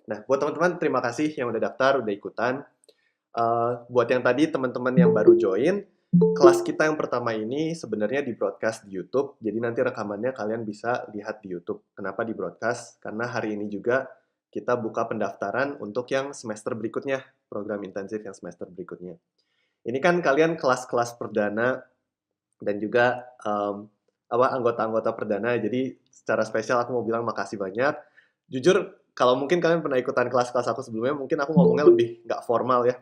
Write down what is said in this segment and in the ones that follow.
Nah, buat teman-teman terima kasih yang udah daftar, udah ikutan. Buat yang tadi teman-teman yang baru join, kelas kita yang pertama ini sebenarnya di-broadcast di YouTube, jadi nanti rekamannya kalian bisa lihat di YouTube. Kenapa di-broadcast? Karena hari ini juga kita buka pendaftaran untuk yang semester berikutnya, program intensif yang semester berikutnya. Ini kan kalian kelas-kelas perdana dan juga anggota-anggota perdana, jadi secara spesial aku mau bilang makasih banyak. Jujur, kalau mungkin kalian pernah ikutan kelas-kelas aku sebelumnya, mungkin aku ngomongnya lebih nggak formal ya.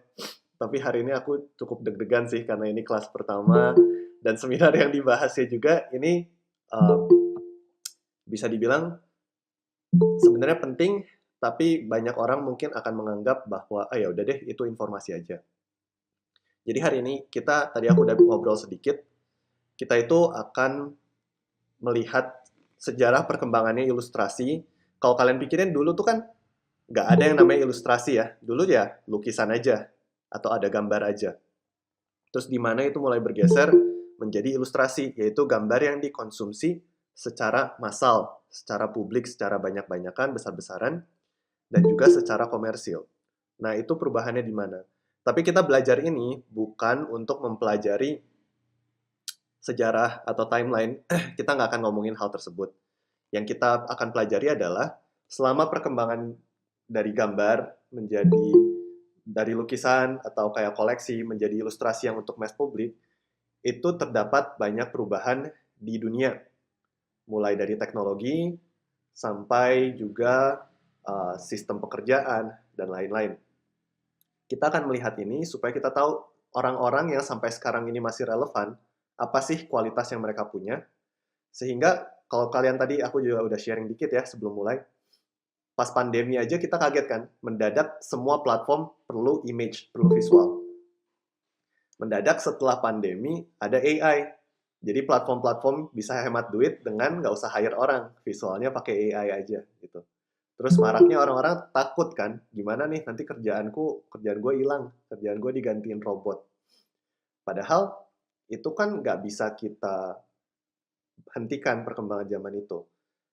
Tapi hari ini aku cukup deg-degan sih, karena ini kelas pertama, dan seminar yang dibahasnya juga, ini um, bisa dibilang sebenarnya penting, tapi banyak orang mungkin akan menganggap bahwa, ah ya udah deh, itu informasi aja. Jadi hari ini tadi aku udah ngobrol sedikit, kita itu akan melihat sejarah perkembangannya ilustrasi. Kalau kalian pikirin dulu tuh kan nggak ada yang namanya ilustrasi ya. Dulu ya lukisan aja atau ada gambar aja. Terus di mana itu mulai bergeser menjadi ilustrasi, yaitu gambar yang dikonsumsi secara massal, secara publik, secara banyak-banyakan, besar-besaran, dan juga secara komersil. Nah, itu perubahannya di mana? Tapi kita belajar ini bukan untuk mempelajari sejarah atau timeline, kita nggak akan ngomongin hal tersebut. Yang kita akan pelajari adalah selama perkembangan dari gambar menjadi dari lukisan atau kayak koleksi menjadi ilustrasi yang untuk mass publik, itu terdapat banyak perubahan di dunia. Mulai dari teknologi sampai juga sistem pekerjaan dan lain-lain. Kita akan melihat ini supaya kita tahu orang-orang yang sampai sekarang ini masih relevan, apa sih kualitas yang mereka punya, sehingga kalau kalian tadi aku juga udah sharing dikit ya sebelum mulai, pas pandemi aja kita kaget kan, mendadak semua platform perlu image, perlu visual. Mendadak setelah pandemi ada AI. Jadi platform-platform bisa hemat duit dengan nggak usah hire orang, visualnya pakai AI aja gitu. Terus maraknya orang-orang takut kan, gimana nih nanti kerjaan gue hilang, kerjaan gue digantiin robot. Padahal itu kan nggak bisa kita hentikan perkembangan zaman itu.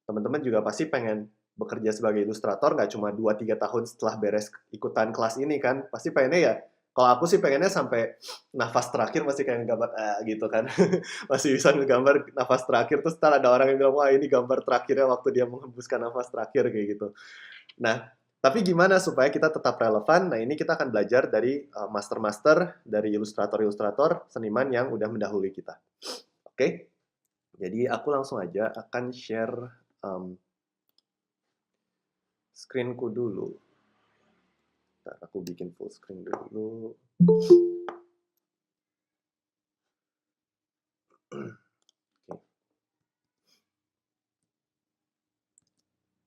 Teman-teman juga pasti pengen bekerja sebagai ilustrator nggak cuma 2-3 tahun setelah beres ikutan kelas ini kan. Pasti pengennya ya, kalau aku sih pengennya sampai nafas terakhir masih kayak gambar gitu kan. Masih bisa ngegambar nafas terakhir, terus ntar ada orang yang bilang, wah ini gambar terakhirnya waktu dia menghembuskan nafas terakhir kayak gitu. Nah, tapi gimana supaya kita tetap relevan? Nah, ini kita akan belajar dari master-master, dari ilustrator-ilustrator, seniman yang udah mendahului kita. Oke? Jadi aku langsung aja akan share screen-ku dulu. Ntar aku bikin full screen dulu.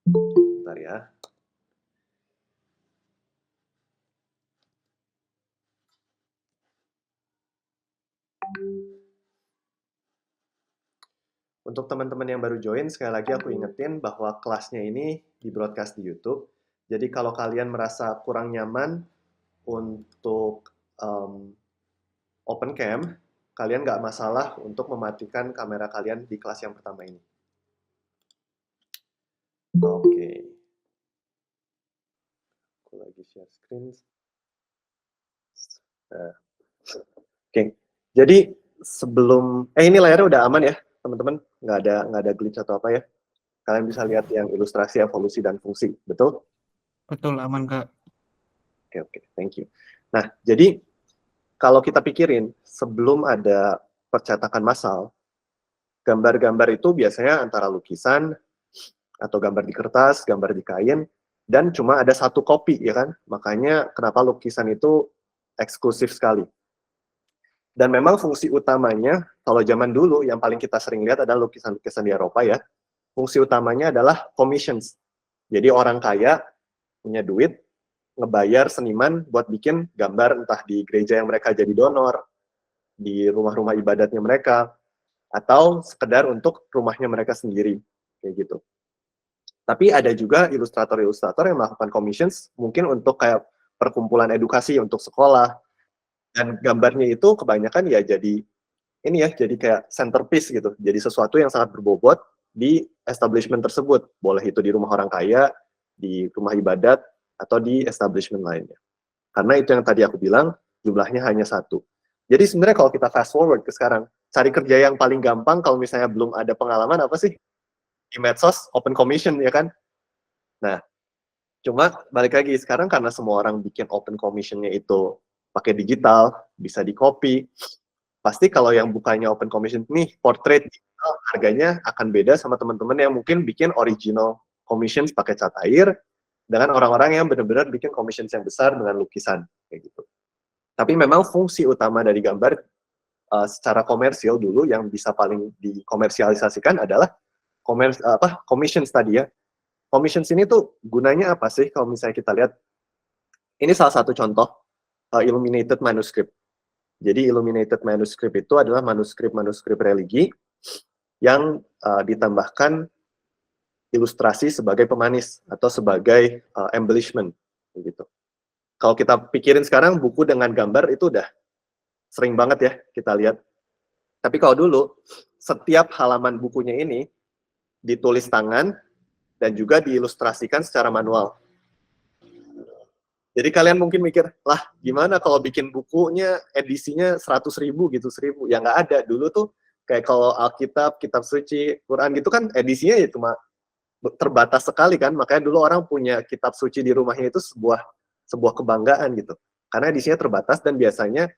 Bentar ya. Untuk teman-teman yang baru join, sekali lagi aku ingetin bahwa kelasnya ini di-broadcast di YouTube. Jadi kalau kalian merasa kurang nyaman untuk open cam, kalian nggak masalah untuk mematikan kamera kalian di kelas yang pertama ini. Oke. Aku lagi share screen. Oke. Jadi sebelum ini layarnya udah aman ya, teman-teman? Nggak ada glitch atau apa ya? Kalian bisa lihat yang ilustrasi, evolusi, dan fungsi, betul? Betul, aman Kak. Oke, thank you. Nah, jadi kalau kita pikirin, sebelum ada percetakan massal, gambar-gambar itu biasanya antara lukisan, atau gambar di kertas, gambar di kain, dan cuma ada satu kopi, ya kan? Makanya kenapa lukisan itu eksklusif sekali. Dan memang fungsi utamanya, kalau zaman dulu yang paling kita sering lihat adalah lukisan-lukisan di Eropa ya, fungsi utamanya adalah commissions. Jadi orang kaya punya duit, ngebayar seniman buat bikin gambar entah di gereja yang mereka jadi donor, di rumah-rumah ibadatnya mereka, atau sekedar untuk rumahnya mereka sendiri, kayak gitu. Tapi ada juga ilustrator-ilustrator yang melakukan commissions, mungkin untuk kayak perkumpulan edukasi untuk sekolah, dan gambarnya itu kebanyakan ya jadi ini ya, jadi kayak centerpiece gitu, jadi sesuatu yang sangat berbobot di establishment tersebut, boleh itu di rumah orang kaya, di rumah ibadat, atau di establishment lainnya. Karena itu yang tadi aku bilang, jumlahnya hanya satu. Jadi sebenarnya kalau kita fast forward ke sekarang, cari kerja yang paling gampang kalau misalnya belum ada pengalaman apa sih? Di medsos, open commission ya kan? Nah, cuma balik lagi sekarang karena semua orang bikin open commission-nya itu pakai digital, bisa di-copy, pasti kalau yang bukannya open commission nih, portrait digital, harganya akan beda sama teman-teman yang mungkin bikin original commissions pakai cat air, dengan orang-orang yang benar-benar bikin commissions yang besar dengan lukisan, kayak gitu. Tapi memang fungsi utama dari gambar secara komersil dulu yang bisa paling dikomersialisasikan adalah commissions tadi ya. Commissions ini tuh gunanya apa sih kalau misalnya kita lihat, ini salah satu contoh illuminated manuscript. Jadi illuminated manuscript itu adalah manuskrip-manuskrip religi yang ditambahkan ilustrasi sebagai pemanis atau sebagai embellishment gitu. Kalau kita pikirin sekarang buku dengan gambar itu udah sering banget ya kita lihat. Tapi kalau dulu setiap halaman bukunya ini ditulis tangan dan juga diilustrasikan secara manual. Jadi kalian mungkin mikir, lah gimana kalau bikin bukunya edisinya 100.000 gitu, 1.000. Ya nggak ada. Dulu tuh kayak kalau Alkitab, Kitab Suci, Quran gitu kan edisinya ya cuma terbatas sekali kan. Makanya dulu orang punya kitab suci di rumahnya itu sebuah kebanggaan gitu. Karena edisinya terbatas dan biasanya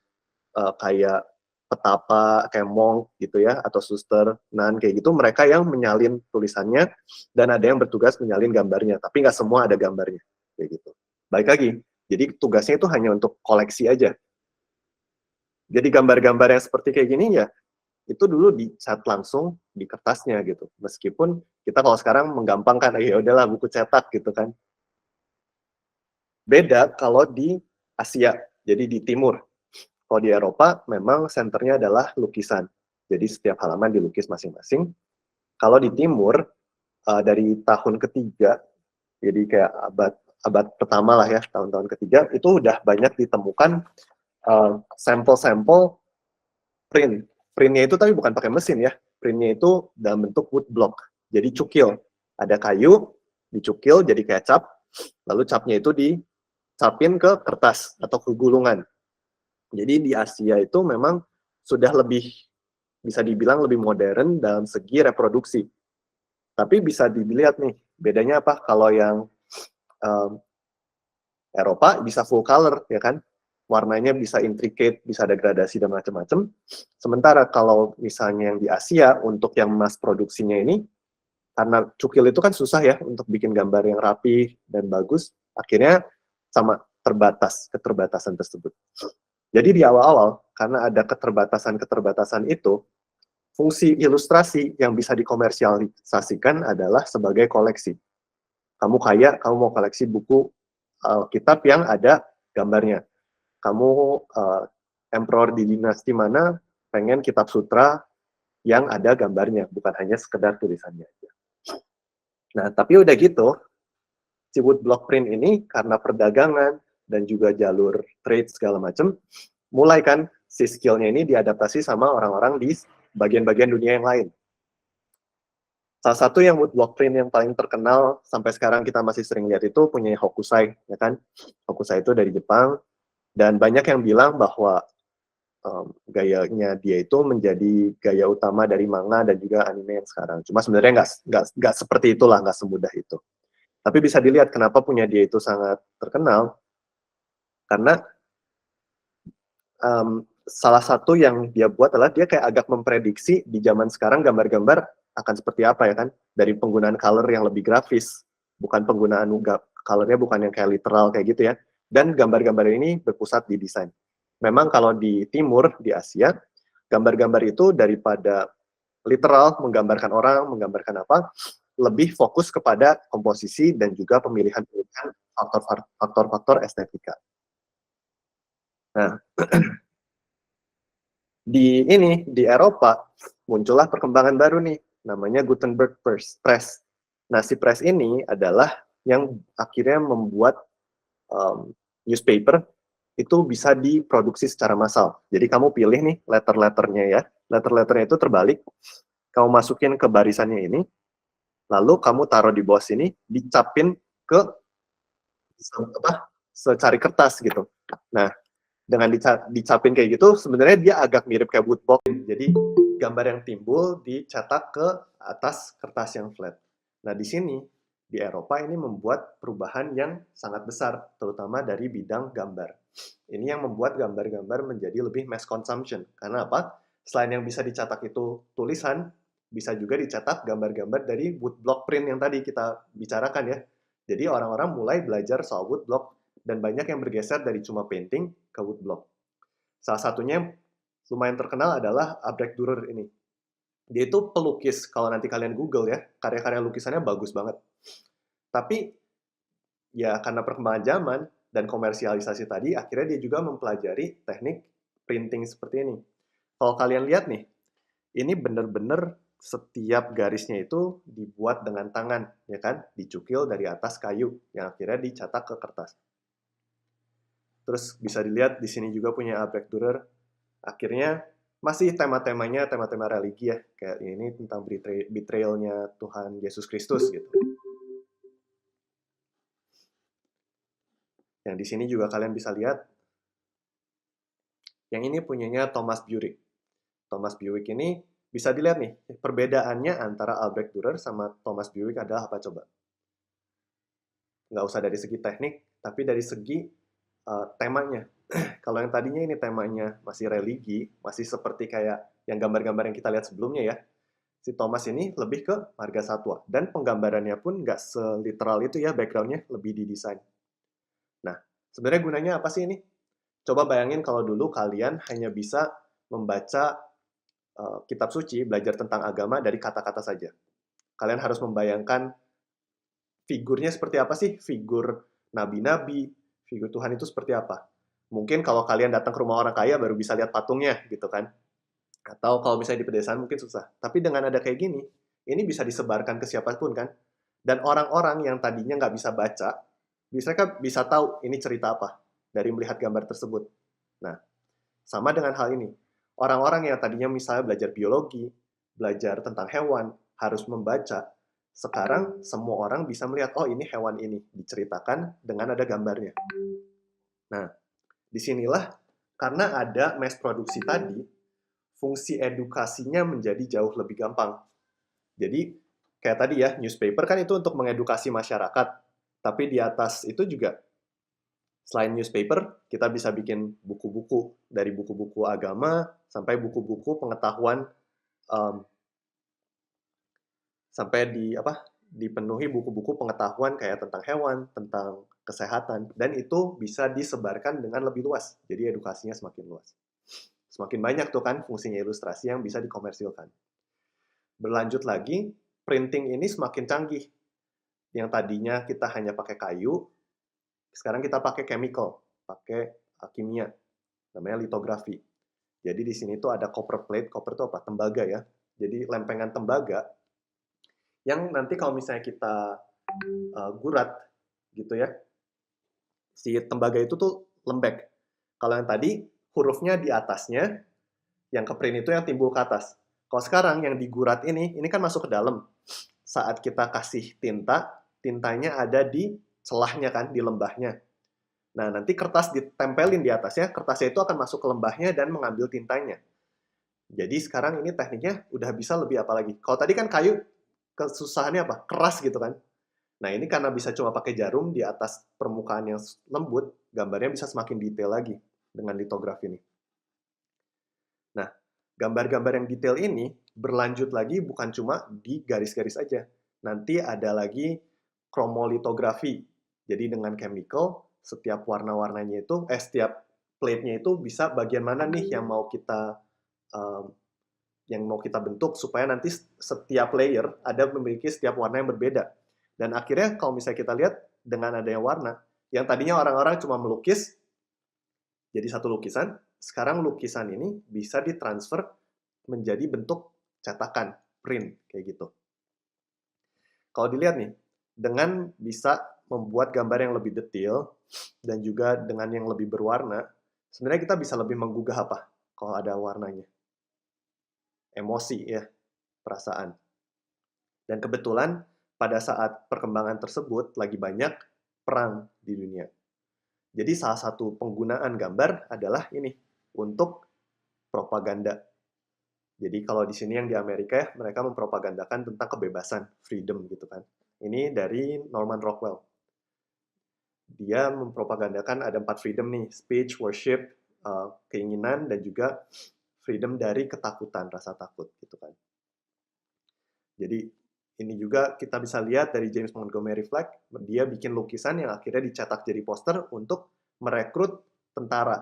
kayak petapa, kayak monk gitu ya, atau suster, nun, kayak gitu, mereka yang menyalin tulisannya, dan ada yang bertugas menyalin gambarnya, tapi nggak semua ada gambarnya, kayak gitu. Baik lagi, jadi tugasnya itu hanya untuk koleksi aja. Jadi gambar-gambar yang seperti kayak gini ya, itu dulu dicat langsung di kertasnya gitu. Meskipun kita kalau sekarang menggampangkan, ya udahlah buku cetak gitu kan. Beda kalau di Asia, jadi di timur. Kalau di Eropa, memang senternya adalah lukisan. Jadi setiap halaman dilukis masing-masing. Kalau di timur, dari tahun ketiga, jadi kayak abad pertama lah ya, tahun-tahun ketiga, itu udah banyak ditemukan sampel-sampel print. Printnya itu tapi bukan pakai mesin ya, printnya itu dalam bentuk wood block, jadi cukil. Ada kayu, dicukil jadi kayak cap, lalu capnya itu dicapin ke kertas atau ke gulungan. Jadi di Asia itu memang sudah lebih, bisa dibilang lebih modern dalam segi reproduksi. Tapi bisa dilihat nih, bedanya apa kalau yang Eropa bisa full color, ya kan? Warnanya bisa intricate, bisa ada gradasi dan macam-macam. Sementara kalau misalnya yang di Asia, untuk yang mass produksinya ini, karena cukil itu kan susah ya untuk bikin gambar yang rapi dan bagus, akhirnya sama keterbatasan tersebut. Jadi di awal-awal, karena ada keterbatasan-keterbatasan itu, fungsi ilustrasi yang bisa dikomersialisasikan adalah sebagai koleksi. Kamu kaya, kamu mau koleksi buku kitab yang ada gambarnya. Kamu emperor di dinasti mana, pengen kitab sutra yang ada gambarnya, bukan hanya sekedar tulisannya aja. Nah, tapi udah gitu, si woodblock print ini karena perdagangan dan juga jalur trade segala macam, mulai kan si skillnya ini diadaptasi sama orang-orang di bagian-bagian dunia yang lain. Salah satu yang woodblock print yang paling terkenal sampai sekarang kita masih sering lihat itu punya Hokusai, ya kan? Hokusai itu dari Jepang, dan banyak yang bilang bahwa gayanya dia itu menjadi gaya utama dari manga dan juga anime yang sekarang. Cuma sebenarnya nggak seperti itulah, nggak semudah itu. Tapi bisa dilihat kenapa punya dia itu sangat terkenal, karena salah satu yang dia buat adalah dia kayak agak memprediksi di zaman sekarang gambar-gambar akan seperti apa ya kan, dari penggunaan color yang lebih grafis, bukan penggunaan colornya bukan yang kayak literal kayak gitu ya, dan gambar-gambar ini berpusat di desain. Memang kalau di timur, di Asia, gambar-gambar itu daripada literal menggambarkan orang, menggambarkan apa, lebih fokus kepada komposisi dan juga pemilihan-pemilihan faktor-faktor estetika. Nah, di Eropa muncullah perkembangan baru nih, namanya Gutenberg Press. Nah, si press ini adalah yang akhirnya membuat newspaper itu bisa diproduksi secara massal. Jadi kamu pilih nih letter-letternya ya, letter-letternya itu terbalik, kamu masukin ke barisannya ini, lalu kamu taruh di bawah sini, dicapin ke secari kertas gitu. Nah, dengan dicapin kayak gitu, sebenarnya dia agak mirip kayak woodblock. Jadi gambar yang timbul dicetak ke atas kertas yang flat. Nah, di sini di Eropa ini membuat perubahan yang sangat besar, terutama dari bidang gambar. Ini yang membuat gambar-gambar menjadi lebih mass consumption. Karena apa? Selain yang bisa dicetak itu tulisan, bisa juga dicetak gambar-gambar dari woodblock print yang tadi kita bicarakan ya. Jadi orang-orang mulai belajar soal woodblock dan banyak yang bergeser dari cuma painting ke woodblock. Salah satunya lumayan terkenal adalah Albrecht Dürer ini. Dia itu pelukis, kalau nanti kalian Google ya, karya-karya lukisannya bagus banget. Tapi ya karena perkembangan zaman dan komersialisasi tadi, akhirnya dia juga mempelajari teknik printing seperti ini. Kalau kalian lihat nih, ini benar-benar setiap garisnya itu dibuat dengan tangan, ya kan? Dicukil dari atas kayu yang akhirnya dicetak ke kertas. Terus bisa dilihat di sini juga punya Albrecht Dürer. Akhirnya masih tema-temanya tema-tema religi ya, kayak ini tentang betrayal-nya Tuhan Yesus Kristus gitu. Yang di sini juga kalian bisa lihat, yang ini punyanya Thomas Bewick. Thomas Bewick ini bisa dilihat nih, perbedaannya antara Albrecht Dürer sama Thomas Bewick adalah apa coba? Nggak usah dari segi teknik, tapi dari segi temanya. Kalau yang tadinya ini temanya masih religi, masih seperti kayak yang gambar-gambar yang kita lihat sebelumnya ya, si Thomas ini lebih ke marga satwa. Dan penggambarannya pun nggak seliteral itu ya, backgroundnya lebih didesain. Nah, sebenarnya gunanya apa sih ini? Coba bayangin kalau dulu kalian hanya bisa membaca kitab suci, belajar tentang agama dari kata-kata saja. Kalian harus membayangkan figurnya seperti apa sih? Figur nabi-nabi, figur Tuhan itu seperti apa? Mungkin kalau kalian datang ke rumah orang kaya baru bisa lihat patungnya gitu kan. Atau kalau misalnya di pedesaan mungkin susah. Tapi dengan ada kayak gini, ini bisa disebarkan ke siapapun kan. Dan orang-orang yang tadinya nggak bisa baca, mereka bisa tahu ini cerita apa dari melihat gambar tersebut. Nah, sama dengan hal ini. Orang-orang yang tadinya misalnya belajar biologi, belajar tentang hewan, harus membaca. Sekarang semua orang bisa melihat, oh ini hewan ini, diceritakan dengan ada gambarnya. Nah, disinilah karena ada mass produksi tadi, fungsi edukasinya menjadi jauh lebih gampang. Jadi, kayak tadi ya, newspaper kan itu untuk mengedukasi masyarakat. Tapi di atas itu juga, selain newspaper, kita bisa bikin buku-buku. Dari buku-buku agama, sampai buku-buku pengetahuan, um, sampai dipenuhi buku-buku pengetahuan kayak tentang hewan, tentang kesehatan. Dan itu bisa disebarkan dengan lebih luas. Jadi edukasinya semakin luas. Semakin banyak tuh kan fungsinya ilustrasi yang bisa dikomersilkan. Berlanjut lagi, printing ini semakin canggih. Yang tadinya kita hanya pakai kayu, sekarang kita pakai chemical, pakai kimia, namanya litografi. Jadi di sini tuh ada copper plate, copper itu apa? Tembaga ya. Jadi lempengan tembaga yang nanti kalau misalnya kita gurat gitu ya, si tembaga itu tuh lembek. Kalau yang tadi hurufnya di atasnya, yang ke print itu yang timbul ke atas. Kalau sekarang yang digurat ini kan masuk ke dalam. Saat kita kasih tinta, tintanya ada di celahnya kan, di lembahnya. Nah, nanti kertas ditempelin di atasnya, kertasnya itu akan masuk ke lembahnya dan mengambil tintanya. Jadi sekarang ini tekniknya udah bisa lebih apa lagi. Kalau tadi kan kayu, kesusahannya apa? Keras gitu kan. Nah, ini karena bisa cuma pakai jarum di atas permukaan yang lembut, gambarnya bisa semakin detail lagi dengan litografi ini. Nah, gambar-gambar yang detail ini berlanjut lagi bukan cuma di garis-garis aja. Nanti ada lagi kromolitografi. Jadi dengan chemical, setiap warna-warnanya itu, setiap plate-nya itu bisa bagian mana nih um, yang mau kita bentuk supaya nanti setiap layer ada memiliki setiap warna yang berbeda. Dan akhirnya kalau misalnya kita lihat dengan adanya warna, yang tadinya orang-orang cuma melukis jadi satu lukisan, sekarang lukisan ini bisa ditransfer menjadi bentuk cetakan, print, kayak gitu. Kalau dilihat nih, dengan bisa membuat gambar yang lebih detail, dan juga dengan yang lebih berwarna, sebenarnya kita bisa lebih menggugah apa kalau ada warnanya? Emosi ya, perasaan. Dan kebetulan pada saat perkembangan tersebut lagi banyak, perang di dunia. Jadi salah satu penggunaan gambar adalah ini untuk propaganda. Jadi kalau di sini yang di Amerika ya, mereka mempropagandakan tentang kebebasan, freedom gitu kan. Ini dari Norman Rockwell. Dia mempropagandakan ada 4 freedom nih, speech, worship, keinginan, dan juga freedom dari ketakutan, rasa takut gitu kan. Jadi ini juga kita bisa lihat dari James Montgomery Flagg, dia bikin lukisan yang akhirnya dicetak jadi poster untuk merekrut tentara.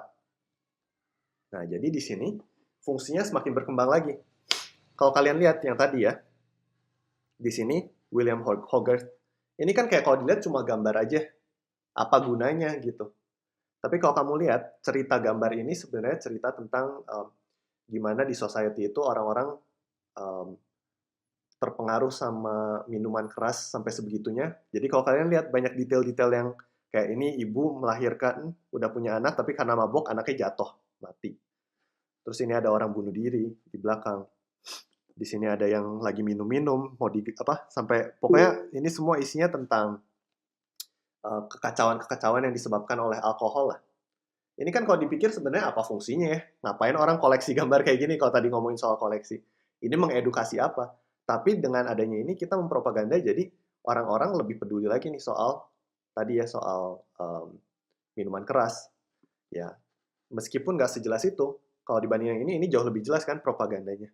Nah, jadi di sini fungsinya semakin berkembang lagi. Kalau kalian lihat yang tadi ya, di sini William Hogarth, ini kan kayak kalau dilihat cuma gambar aja, apa gunanya gitu. Tapi kalau kamu lihat, cerita gambar ini sebenarnya cerita tentang gimana di society itu orang-orang um, terpengaruh sama minuman keras sampai sebegitunya. Jadi kalau kalian lihat banyak detail-detail yang kayak ini ibu melahirkan, udah punya anak, tapi karena mabok anaknya jatuh, mati. Terus ini ada orang bunuh diri di belakang. Di sini ada yang lagi minum-minum, mau di apa sampai pokoknya ini semua isinya tentang kekacauan-kekacauan yang disebabkan oleh alkohol lah. Ini kan kalau dipikir sebenarnya apa fungsinya ya? Ngapain orang koleksi gambar kayak gini kalau tadi ngomongin soal koleksi? Ini mengedukasi apa? Tapi dengan adanya ini kita mempropaganda jadi orang-orang lebih peduli lagi nih soal tadi ya soal minuman keras. Ya, meskipun nggak sejelas itu, kalau dibanding yang ini jauh lebih jelas kan propagandanya.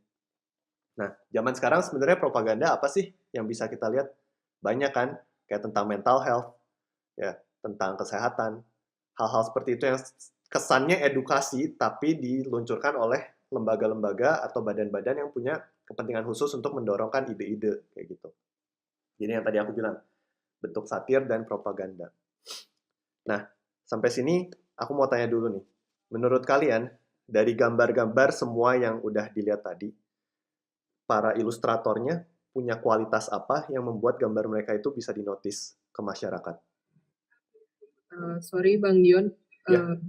Nah, zaman sekarang sebenarnya propaganda apa sih yang bisa kita lihat? Banyak kan, kayak tentang mental health, ya, tentang kesehatan, hal-hal seperti itu yang kesannya edukasi tapi diluncurkan oleh lembaga-lembaga atau badan-badan yang punya kepentingan khusus untuk mendorongkan ide-ide kayak gitu. Jadi yang tadi aku bilang, bentuk satir dan propaganda. Nah, sampai sini aku mau tanya dulu nih. Menurut kalian, dari gambar-gambar semua yang udah dilihat tadi, para ilustratornya punya kualitas apa yang membuat gambar mereka itu bisa dinotis ke masyarakat? Sorry Bang Dion, Ya,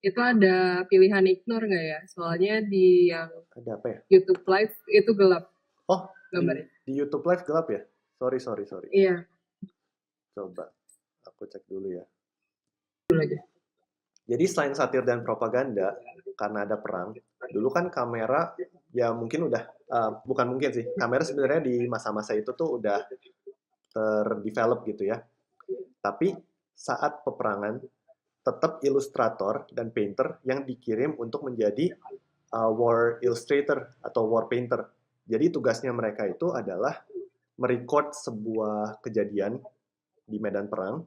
itu ada pilihan ignore nggak ya? Soalnya di yang ada apa ya? YouTube Live itu gelap Oh, gambarnya. di YouTube Live gelap ya? Sorry, sorry, sorry. Iya, Coba aku cek dulu ya. dulu aja. Jadi selain satir dan propaganda, karena ada perang, dulu kan kamera ya mungkin udah bukan mungkin sih, kamera sebenarnya di masa-masa itu tuh udah terdevelop gitu ya. Tapi saat peperangan tetap ilustrator dan painter yang dikirim untuk menjadi war illustrator atau war painter. Jadi tugasnya mereka itu adalah merecord sebuah kejadian di medan perang.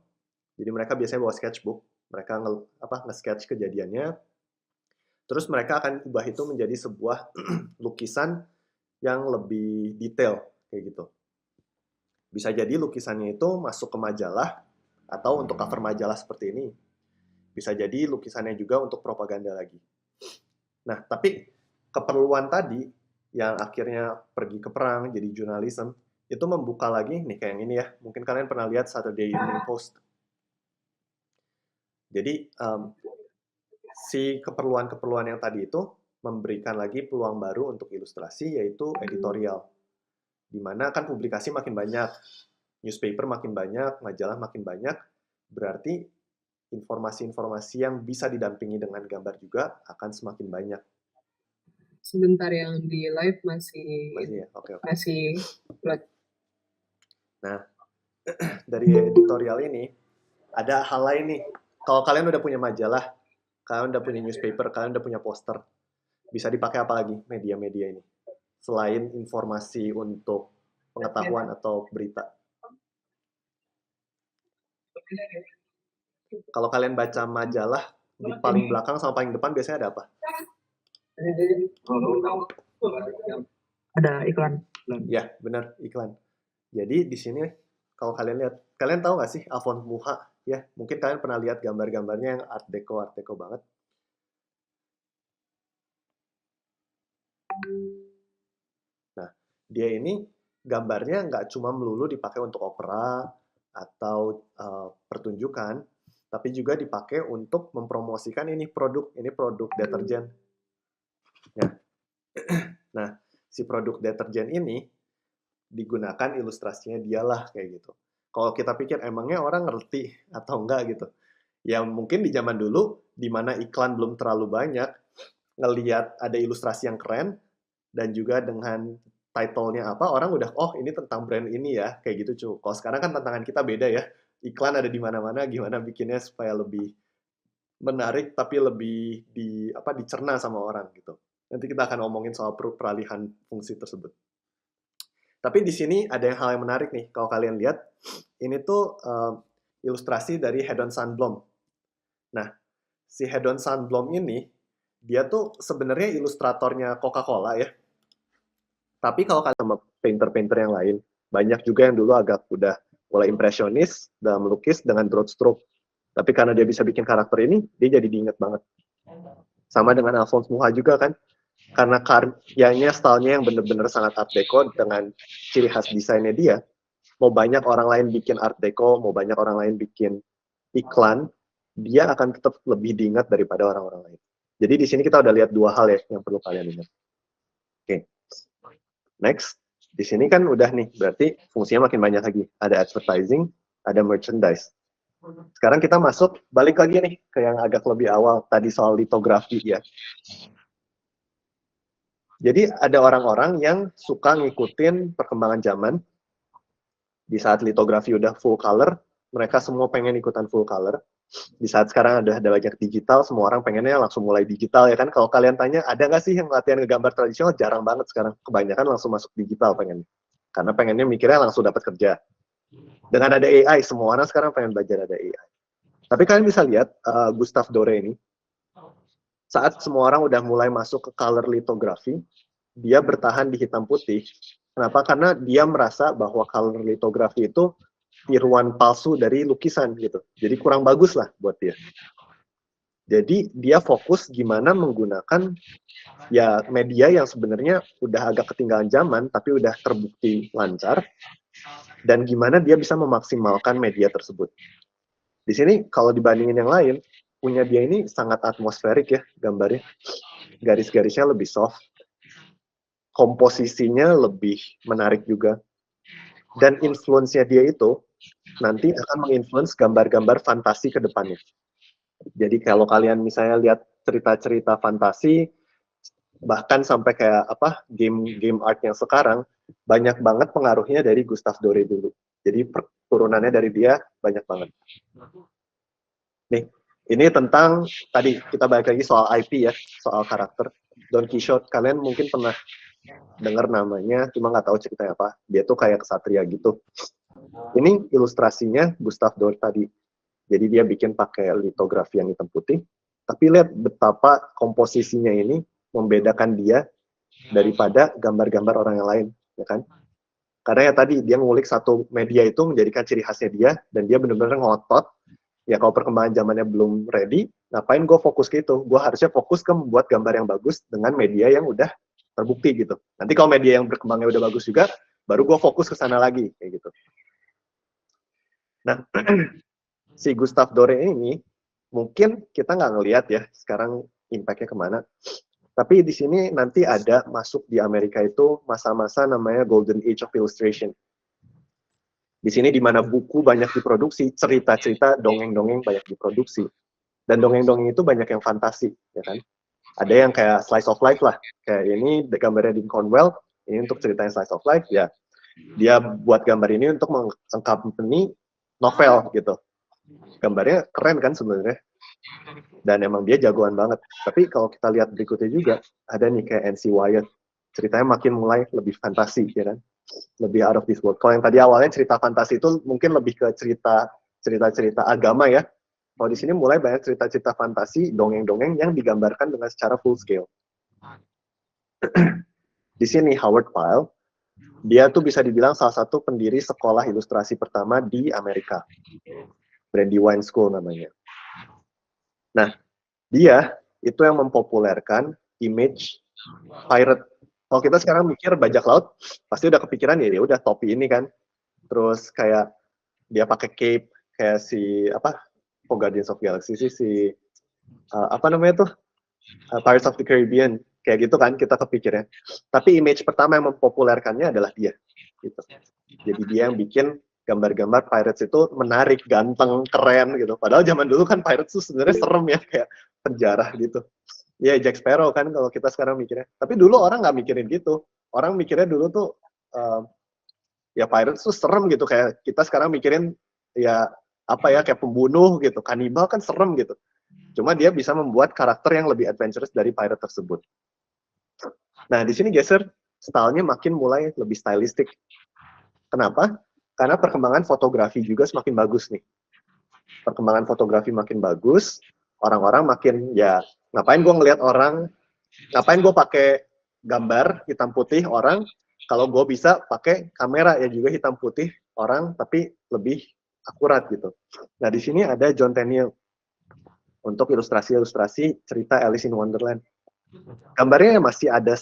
Jadi mereka biasanya bawa sketchbook, mereka nge-sketch kejadiannya, terus mereka akan ubah itu menjadi sebuah lukisan yang lebih detail kayak gitu. Bisa jadi lukisannya itu masuk ke majalah atau untuk cover majalah seperti ini. Bisa jadi lukisannya juga untuk propaganda lagi. Nah, tapi keperluan tadi yang akhirnya pergi ke perang jadi jurnalisme itu membuka lagi nih kayak yang ini ya. Mungkin kalian pernah lihat Saturday Evening Post. Jadi si keperluan-keperluan yang tadi itu memberikan lagi peluang baru untuk ilustrasi yaitu editorial. Di mana kan publikasi makin banyak, newspaper makin banyak, majalah makin banyak, berarti informasi-informasi yang bisa didampingi dengan gambar juga akan semakin banyak. Sebentar yang di live masih Masih ya? Oke, oke. masih flat. Nah, dari editorial ini ada hal lain nih. Kalau kalian udah punya majalah, kalian udah punya newspaper, kalian udah punya poster, bisa dipakai apa lagi media-media ini? Selain informasi untuk pengetahuan atau berita. Kalau kalian baca majalah, di paling belakang sama paling depan biasanya ada apa? Ada iklan. Ya, benar, iklan. Jadi di sini kalau kalian lihat, kalian tahu nggak sih Alphonse Mucha? Ya, mungkin kalian pernah lihat gambar-gambarnya yang art deco banget. Nah, dia ini gambarnya nggak cuma melulu dipakai untuk opera atau pertunjukan, tapi juga dipakai untuk mempromosikan ini produk deterjen. Ya. Nah, si produk deterjen ini digunakan ilustrasinya dialah kayak gitu. Kalau kita pikir emangnya orang ngerti atau enggak gitu. Ya mungkin di zaman dulu di mana iklan belum terlalu banyak, ngelihat ada ilustrasi yang keren dan juga dengan title-nya apa orang udah oh ini tentang brand ini ya kayak gitu cu. Kalau sekarang kan tantangan kita beda ya. Iklan ada di mana-mana, gimana bikinnya supaya lebih menarik tapi lebih dicerna sama orang gitu. Nanti kita akan ngomongin soal peralihan fungsi tersebut. Tapi di sini ada hal yang menarik nih. Kalau kalian lihat, ini tuh ilustrasi dari Hedon Sandblom. Nah, si Hedon Sandblom ini, dia tuh sebenarnya ilustratornya Coca-Cola ya. Tapi kalau kalian sama painter-painter yang lain, banyak juga yang dulu agak udah mulai impresionis dalam melukis dengan broad stroke. Tapi karena dia bisa bikin karakter ini, dia jadi diingat banget. Sama dengan Alphonse Mucha juga kan, karena karyanya, stylenya yang bener-bener sangat art deco dengan ciri khas desainnya dia, mau banyak orang lain bikin art deco, mau banyak orang lain bikin iklan, dia akan tetap lebih diingat daripada orang-orang lain. Jadi di sini kita udah lihat dua hal ya yang perlu kalian ingat. Oke, next. Di sini kan udah nih, berarti fungsinya makin banyak lagi. Ada advertising, ada merchandise. Sekarang kita masuk, balik lagi nih ke yang agak lebih awal, tadi soal litografi ya. Jadi ada orang-orang yang suka ngikutin perkembangan zaman. Di saat litografi udah full color, mereka semua pengen ikutan full color. Di saat sekarang ada banyak digital, semua orang pengennya langsung mulai digital ya kan. Kalau kalian tanya, ada nggak sih yang latihan ngegambar tradisional? Jarang banget sekarang. Kebanyakan langsung masuk digital pengen. Karena pengennya mikirnya langsung dapat kerja. Dengan ada AI, semua orang sekarang pengen belajar ada AI. Tapi kalian bisa lihat Gustave Doré ini, saat semua orang udah mulai masuk ke color litografi, dia bertahan di hitam putih. Kenapa? Karena dia merasa bahwa color litografi itu tiruan palsu dari lukisan gitu. Jadi kurang bagus lah buat dia. Jadi dia fokus gimana menggunakan ya media yang sebenarnya udah agak ketinggalan zaman tapi udah terbukti lancar, dan gimana dia bisa memaksimalkan media tersebut. Di sini kalau dibandingin yang lain, punya dia ini sangat atmosferik ya gambarnya. Garis-garisnya lebih soft, komposisinya lebih menarik juga. Dan influence-nya dia itu nanti akan menginfluence gambar-gambar fantasi ke depannya. Jadi kalau kalian misalnya lihat cerita-cerita fantasi, bahkan sampai kayak apa game art yang sekarang, banyak banget pengaruhnya dari Gustave Doré dulu. Jadi turunannya dari dia banyak banget. Nih, ini tentang tadi kita balik lagi soal IP ya, soal karakter. Don Quixote, kalian mungkin pernah dengar namanya, cuma nggak tahu ceritanya apa. Dia tuh kayak kesatria gitu. Ini ilustrasinya Gustave Doré tadi. Jadi dia bikin pakai litografi yang hitam putih. Tapi lihat betapa komposisinya ini membedakan dia daripada gambar-gambar orang yang lain, ya kan? Karena ya tadi dia ngulik satu media itu menjadikan ciri khasnya dia, dan dia benar-benar ngotot. Ya kalau perkembangan zamannya belum ready, ngapain gue fokus ke itu? Gue harusnya fokus ke membuat gambar yang bagus dengan media yang udah terbukti gitu. Nanti kalau media yang berkembangnya udah bagus juga, baru gue fokus ke sana lagi kayak gitu. Nah, si Gustave Doré ini mungkin kita nggak ngelihat ya sekarang impact-nya kemana. Tapi di sini nanti ada masuk di Amerika itu masa-masa namanya Golden Age of Illustration. Di sini di mana buku banyak diproduksi, cerita-cerita, dongeng-dongeng banyak diproduksi. Dan dongeng-dongeng itu banyak yang fantasi, ya kan? Ada yang kayak slice of life lah. Kayak ini gambarnya Dean Cornwell, ini untuk ceritanya slice of life, ya. Dia buat gambar ini untuk mengaccompany novel gitu. Gambarnya keren kan sebenarnya. Dan emang dia jagoan banget. Tapi kalau kita lihat berikutnya juga, ada nih kayak N.C. Wyatt. Ceritanya makin mulai lebih fantasi, ya kan? Lebih out of this world. Kalau yang tadi awalnya cerita fantasi itu mungkin lebih ke cerita agama ya. Kalau di sini mulai banyak cerita-cerita fantasi, dongeng-dongeng yang digambarkan dengan secara full scale. Di sini Howard Pyle, dia tuh bisa dibilang salah satu pendiri sekolah ilustrasi pertama di Amerika. Brandywine School namanya. Nah, dia itu yang mempopulerkan image pirate. Kalau kita sekarang mikir bajak laut, pasti udah kepikiran ya udah topi ini kan. Terus kayak dia pakai cape kayak si Guardians of Galaxy si apa namanya tuh Pirates of the Caribbean kayak gitu kan kita kepikirnya. Tapi image pertama yang mempopulerkannya adalah dia gitu. Jadi dia yang bikin gambar-gambar Pirates itu menarik, ganteng, keren gitu. Padahal zaman dulu kan Pirates tuh sebenarnya serem ya, kayak penjara gitu. Ya Jack Sparrow kan kalau kita sekarang mikirnya. Tapi dulu orang nggak mikirin gitu. Orang mikirnya dulu tuh ya Pirates tuh serem gitu, kayak kita sekarang mikirin ya apa ya, kayak pembunuh gitu, kanibal kan serem gitu. Cuma dia bisa membuat karakter yang lebih adventurous dari pirate tersebut. Nah, di sini geser, stylenya makin mulai lebih stylistik. Kenapa? Karena perkembangan fotografi juga semakin bagus nih. Perkembangan fotografi makin bagus, orang-orang makin, ya ngapain gue ngelihat orang, ngapain gue pakai gambar hitam putih orang, kalau gue bisa pakai kamera ya juga hitam putih orang, tapi lebih akurat gitu. Nah, di sini ada John Tenniel untuk ilustrasi-ilustrasi cerita Alice in Wonderland. Gambarnya masih ada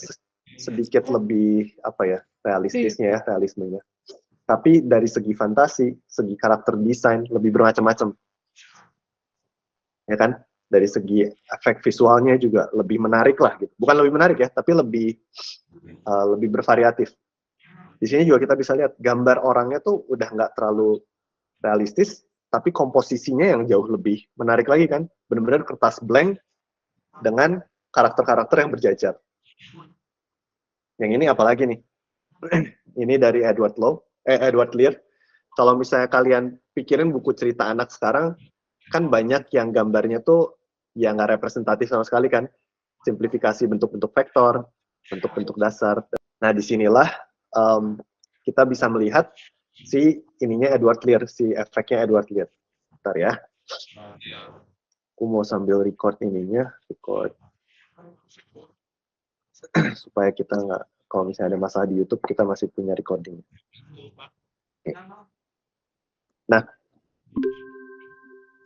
sedikit lebih apa ya, realistisnya ya, realismenya. Tapi dari segi fantasi, segi karakter desain lebih bermacam-macam. Ya kan? Dari segi efek visualnya juga lebih menarik lah gitu. Bukan lebih menarik ya, tapi lebih bervariatif. Di sini juga kita bisa lihat gambar orangnya tuh udah nggak terlalu realistis, tapi komposisinya yang jauh lebih menarik lagi kan. Benar-benar kertas blank dengan karakter-karakter yang berjajar. Yang ini apalagi nih? Ini dari Edward Lear. Kalau misalnya kalian pikirin buku cerita anak sekarang, kan banyak yang gambarnya tuh ya nggak representatif sama sekali kan. Simplifikasi bentuk-bentuk vektor, bentuk-bentuk dasar. Nah, disinilah kita bisa melihat si ininya Edward Lear, si efeknya Edward Lear. Bentar ya. Aku mau sambil record ininya, record. Supaya kita nggak, kalau misalnya ada masalah di YouTube, kita masih punya recording. Nah,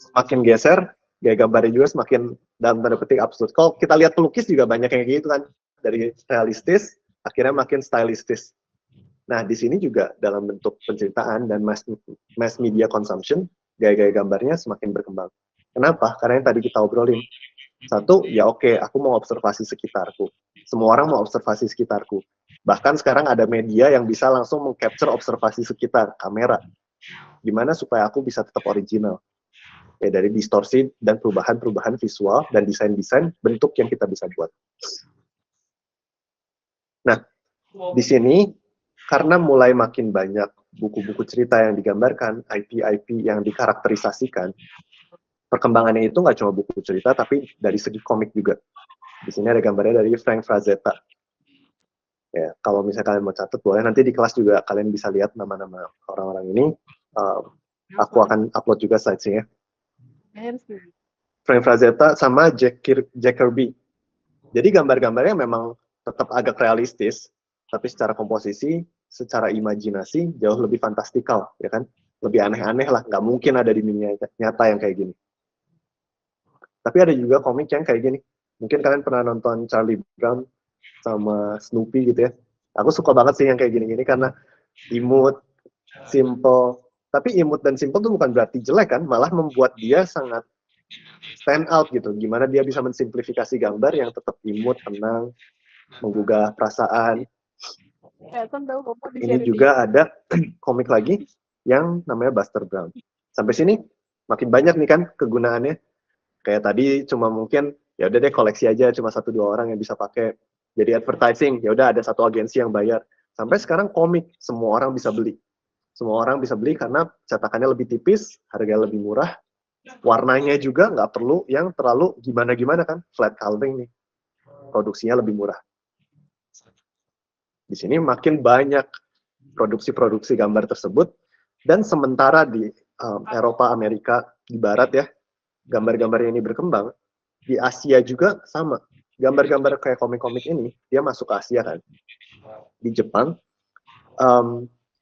semakin geser, gaya gambarnya juga semakin dalam tanda petik absurd. Kalau kita lihat pelukis juga banyak yang kayak gitu kan, dari realistis, akhirnya makin stylistis. Nah, di sini juga dalam bentuk penceritaan dan mass media consumption, gaya-gaya gambarnya semakin berkembang. Kenapa? Karena yang tadi kita obrolin. Satu, ya oke, aku mau observasi sekitarku. Semua orang mau observasi sekitarku. Bahkan sekarang ada media yang bisa langsung meng-capture observasi sekitar, kamera. Gimana supaya aku bisa tetap original? Ya, dari distorsi dan perubahan-perubahan visual dan desain-desain bentuk yang kita bisa buat. Nah, di sini, karena mulai makin banyak buku-buku cerita yang digambarkan, IP-IP yang dikarakterisasikan, perkembangannya itu nggak cuma buku cerita, tapi dari segi komik juga. Di sini ada gambarnya dari Frank Frazetta. Ya, kalau misalnya kalian mau catat, boleh nanti di kelas juga kalian bisa lihat nama-nama orang-orang ini. Aku akan upload juga slidesnya. Frank Frazetta sama Jack Kirby. Jadi gambar-gambarnya memang tetap agak realistis, tapi secara komposisi, secara imajinasi jauh lebih fantastikal, ya kan? Lebih aneh-aneh lah, nggak mungkin ada di dunia nyata yang kayak gini. Tapi ada juga komik yang kayak gini. Mungkin kalian pernah nonton Charlie Brown sama Snoopy gitu ya. Aku suka banget sih yang kayak gini-gini karena imut, simple. Tapi imut dan simple tuh bukan berarti jelek kan, malah membuat dia sangat stand out gitu. Gimana dia bisa mensimplifikasi gambar yang tetap imut, tenang, menggugah perasaan. Ini juga ada komik lagi yang namanya Buster Brown. Sampai sini makin banyak nih kan kegunaannya. Kayak tadi cuma mungkin ya udah deh koleksi aja, cuma 1-2 orang yang bisa pakai. Jadi advertising, ya udah ada satu agensi yang bayar. Sampai sekarang komik semua orang bisa beli. Semua orang bisa beli karena cetakannya lebih tipis, harga lebih murah, warnanya juga nggak perlu yang terlalu gimana-gimana kan, flat coloring nih. Produksinya lebih murah. Di sini makin banyak produksi-produksi gambar tersebut, dan sementara di Eropa, Amerika, di Barat ya, gambar-gambar ini berkembang, di Asia juga sama. Gambar-gambar kayak komik-komik ini, dia masuk ke Asia kan. Di Jepang,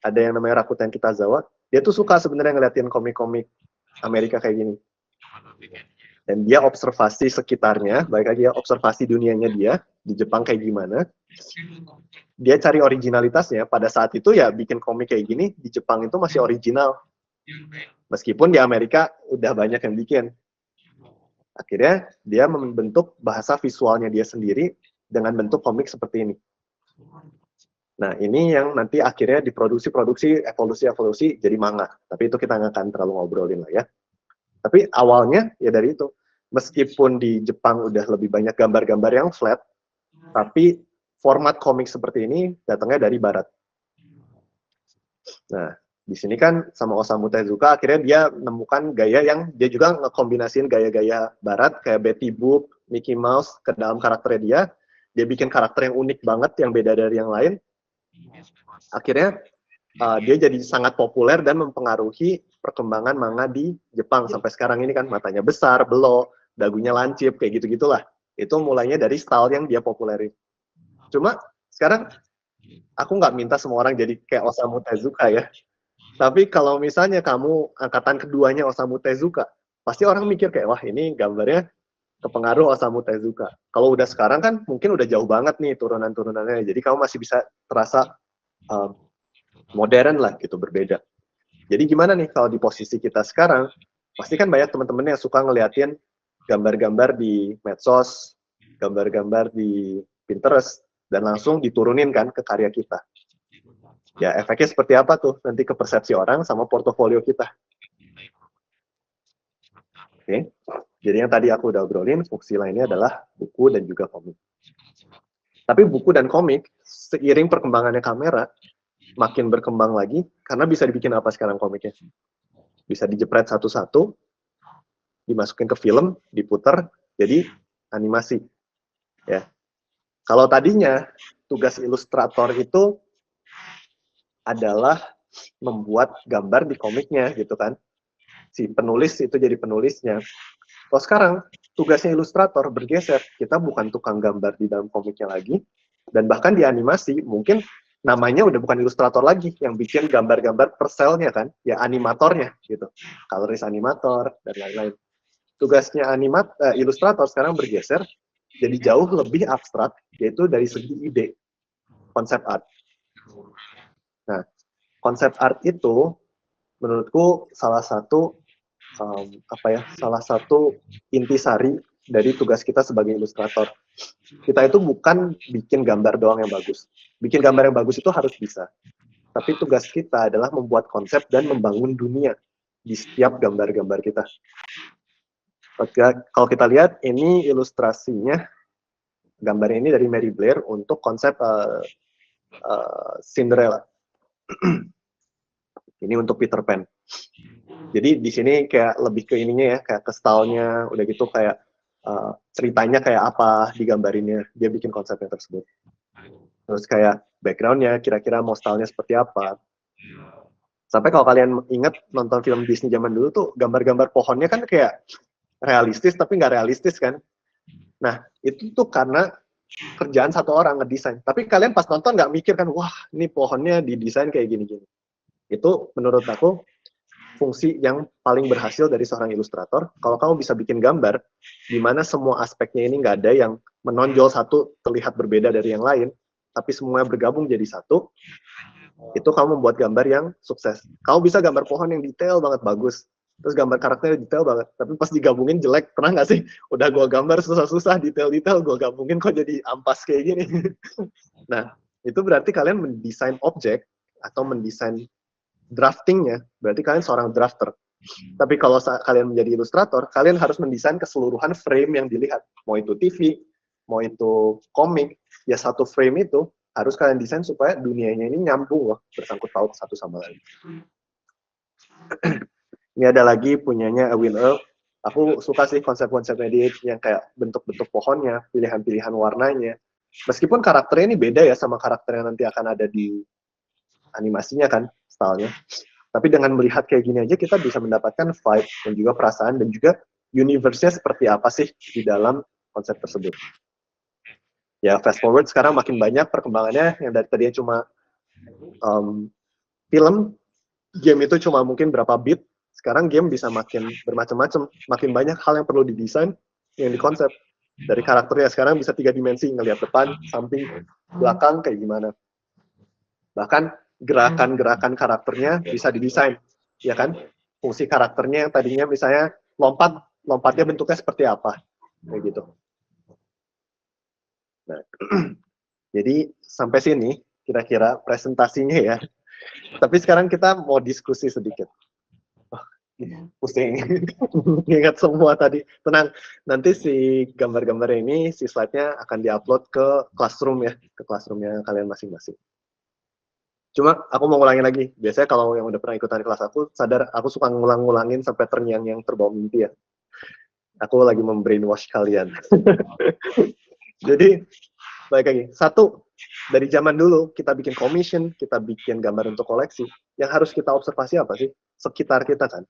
ada yang namanya Rakuten Kitazawa, dia tuh suka sebenarnya ngeliatin komik-komik Amerika kayak gini. Dan dia observasi sekitarnya, baik lagi ya, observasi dunianya dia, di Jepang kayak gimana. Dia cari originalitasnya, pada saat itu ya bikin komik kayak gini, di Jepang itu masih original. Meskipun di Amerika udah banyak yang bikin. Akhirnya dia membentuk bahasa visualnya dia sendiri dengan bentuk komik seperti ini. Nah, ini yang nanti akhirnya diproduksi, evolusi jadi manga. Tapi itu kita nggak akan terlalu ngobrolin lah ya. Tapi awalnya ya dari itu. Meskipun di Jepang udah lebih banyak gambar-gambar yang flat, tapi format komik seperti ini datangnya dari barat. Nah, di sini kan sama Osamu Tezuka akhirnya dia menemukan gaya yang dia juga ngekombinasiin gaya-gaya barat kayak Betty Boop, Mickey Mouse ke dalam karakternya dia. Dia bikin karakter yang unik banget, yang beda dari yang lain. Akhirnya dia jadi sangat populer dan mempengaruhi perkembangan manga di Jepang sampai sekarang ini kan, matanya besar, belok, dagunya lancip, kayak gitu-gitulah. Itu mulainya dari style yang dia populerin. Cuma sekarang aku nggak minta semua orang jadi kayak Osamu Tezuka ya. Tapi kalau misalnya kamu angkatan keduanya Osamu Tezuka, pasti orang mikir kayak, wah ini gambarnya kepengaruh Osamu Tezuka. Kalau udah sekarang kan mungkin udah jauh banget nih turunan-turunannya. Jadi kamu masih bisa terasa modern lah gitu, berbeda. Jadi gimana nih kalau di posisi kita sekarang, pasti kan banyak teman-teman yang suka ngeliatin gambar-gambar di medsos, gambar-gambar di Pinterest, dan langsung diturunin kan ke karya kita. Ya efeknya seperti apa tuh nanti ke persepsi orang sama portofolio kita. Oke, jadi yang tadi aku udah obrolin, fungsi lainnya adalah buku dan juga komik. Tapi buku dan komik, seiring perkembangannya kamera, makin berkembang lagi, karena bisa dibikin apa sekarang komiknya? Bisa dijepret satu-satu, dimasukin ke film, diputer, jadi animasi. Ya. Kalau tadinya tugas ilustrator itu adalah membuat gambar di komiknya gitu kan. Si penulis itu jadi penulisnya. Kalau sekarang tugasnya ilustrator bergeser, kita bukan tukang gambar di dalam komiknya lagi, dan bahkan di animasi mungkin namanya udah bukan ilustrator lagi yang bikin gambar-gambar per selnya kan, ya animatornya gitu, coloris animator dan lain-lain. Tugasnya ilustrator sekarang bergeser jadi jauh lebih abstrak, yaitu dari segi ide, konsep art. Nah, konsep art itu menurutku salah satu salah satu intisari dari tugas kita sebagai ilustrator. Kita itu bukan bikin gambar doang yang bagus. Bikin gambar yang bagus itu harus bisa. Tapi tugas kita adalah membuat konsep dan membangun dunia di setiap gambar-gambar kita. Kalau kita lihat, ini ilustrasinya, gambar ini dari Mary Blair untuk konsep Cinderella. Ini untuk Peter Pan. Jadi di sini kayak lebih ke ininya ya, kayak ke stylenya, udah gitu kayak ceritanya kayak apa digambarinnya, dia bikin konsepnya tersebut. Terus kayak backgroundnya, kira-kira mau stylenya seperti apa. Sampai kalau kalian ingat nonton film Disney zaman dulu tuh, gambar-gambar pohonnya kan kayak realistis tapi nggak realistis kan. Nah, itu tuh karena kerjaan satu orang ngedesain. Tapi kalian pas nonton nggak mikir kan, wah ini pohonnya didesain kayak gini-gini. Itu menurut aku fungsi yang paling berhasil dari seorang ilustrator. Kalau kamu bisa bikin gambar, di mana semua aspeknya ini nggak ada yang menonjol satu terlihat berbeda dari yang lain, tapi semuanya bergabung jadi satu, itu kamu membuat gambar yang sukses. Kamu bisa gambar pohon yang detail banget, bagus. Terus gambar karakternya detail banget, tapi pas digabungin jelek. Pernah nggak sih? Udah gue gambar susah-susah, detail-detail, gue gabungin kok jadi ampas kayak gini. Nah, itu berarti kalian mendesain objek atau mendesain draftingnya, berarti kalian seorang drafter. Tapi kalau kalian menjadi ilustrator, kalian harus mendesain keseluruhan frame yang dilihat. Mau itu TV, mau itu komik, ya satu frame itu harus kalian desain supaya dunianya ini nyambung loh, bersangkut paut satu sama lain. Ini ada lagi punyanya Win Earl. Aku suka sih konsep-konsepnya dia yang kayak bentuk-bentuk pohonnya, pilihan-pilihan warnanya. Meskipun karakternya ini beda ya sama karakter yang nanti akan ada di animasinya kan, stylenya. Tapi dengan melihat kayak gini aja kita bisa mendapatkan vibe dan juga perasaan dan juga universe-nya seperti apa sih di dalam konsep tersebut. Ya fast forward sekarang makin banyak perkembangannya, yang dari tadinya cuma film, game itu cuma mungkin berapa bit, sekarang game bisa makin bermacam-macam, makin banyak hal yang perlu didesain, yang dikonsep. Dari karakternya sekarang bisa 3 dimensi, ngelihat depan, samping, belakang kayak gimana. Bahkan gerakan-gerakan karakternya bisa didesain, ya kan? Fungsi karakternya yang tadinya misalnya lompatnya bentuknya seperti apa, kayak gitu. Nah, jadi sampai sini kira-kira presentasinya ya. Tapi sekarang kita mau diskusi sedikit. Oh, pusing. Ingat semua tadi. Tenang, nanti si gambar-gambar ini, si slide-nya akan diupload ke Classroom ya, ke Classroom-nya kalian masing-masing. Cuma aku mau ngulangin lagi. Biasanya kalau yang udah pernah ikutan kelas aku, sadar aku suka ngulang-ngulangin sampai terngiang-ngiang terbawa mimpi ya. Aku lagi membrainwash kalian. Jadi, baik lagi. Satu, dari zaman dulu kita bikin commission, kita bikin gambar untuk koleksi, yang harus kita observasi apa sih? Sekitar kita kan.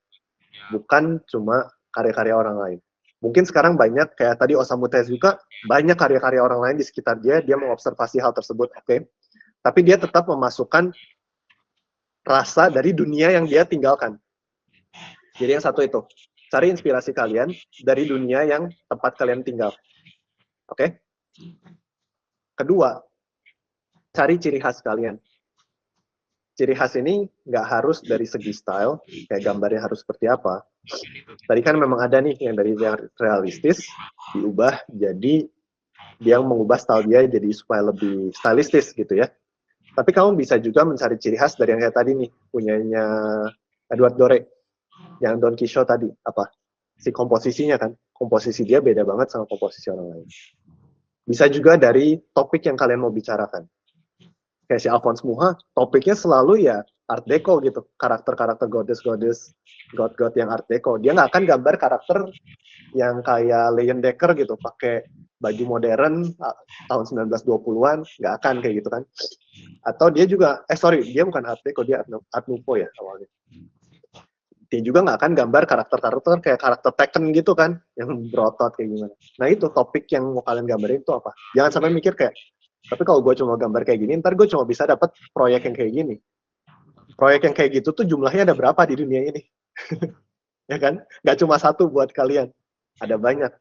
Bukan cuma karya-karya orang lain. Mungkin sekarang banyak, kayak tadi Osamu Tezuka, banyak karya-karya orang lain di sekitar dia mengobservasi hal tersebut, oke? Tapi dia tetap memasukkan rasa dari dunia yang dia tinggalkan. Jadi yang satu itu, cari inspirasi kalian dari dunia yang tempat kalian tinggal. Oke? Kedua, cari ciri khas kalian. Ciri khas ini nggak harus dari segi style, kayak gambarnya harus seperti apa. Tadi kan memang ada nih yang dari yang realistis, diubah jadi dia mengubah style dia jadi supaya lebih stylistis gitu ya. Tapi kamu bisa juga mencari ciri khas dari yang kayak tadi nih, punyanya Edward Dore, yang Don Quixote tadi, apa? Si komposisinya kan, komposisi dia beda banget sama komposisi orang lain. Bisa juga dari topik yang kalian mau bicarakan. Kayak si Alphonse Muha, topiknya selalu ya Art Deco gitu, karakter-karakter goddess-goddess, god-god yang Art Deco. Dia nggak akan gambar karakter yang kayak Leyen Decker gitu, pakai baju modern tahun 1920-an, nggak akan kayak gitu kan. Atau dia juga, dia bukan Art Deco, dia Art Nouveau ya awalnya. Dia juga nggak akan gambar karakter-karakter kayak karakter Tekken gitu kan, yang berotot kayak gimana. Nah itu topik yang mau kalian gambarin itu apa. Jangan sampai mikir kayak, tapi kalau gue cuma gambar kayak gini, ntar gue cuma bisa dapat proyek yang kayak gini. Proyek yang kayak gitu tuh jumlahnya ada berapa di dunia ini? Ya kan? Nggak cuma satu buat kalian, ada banyak.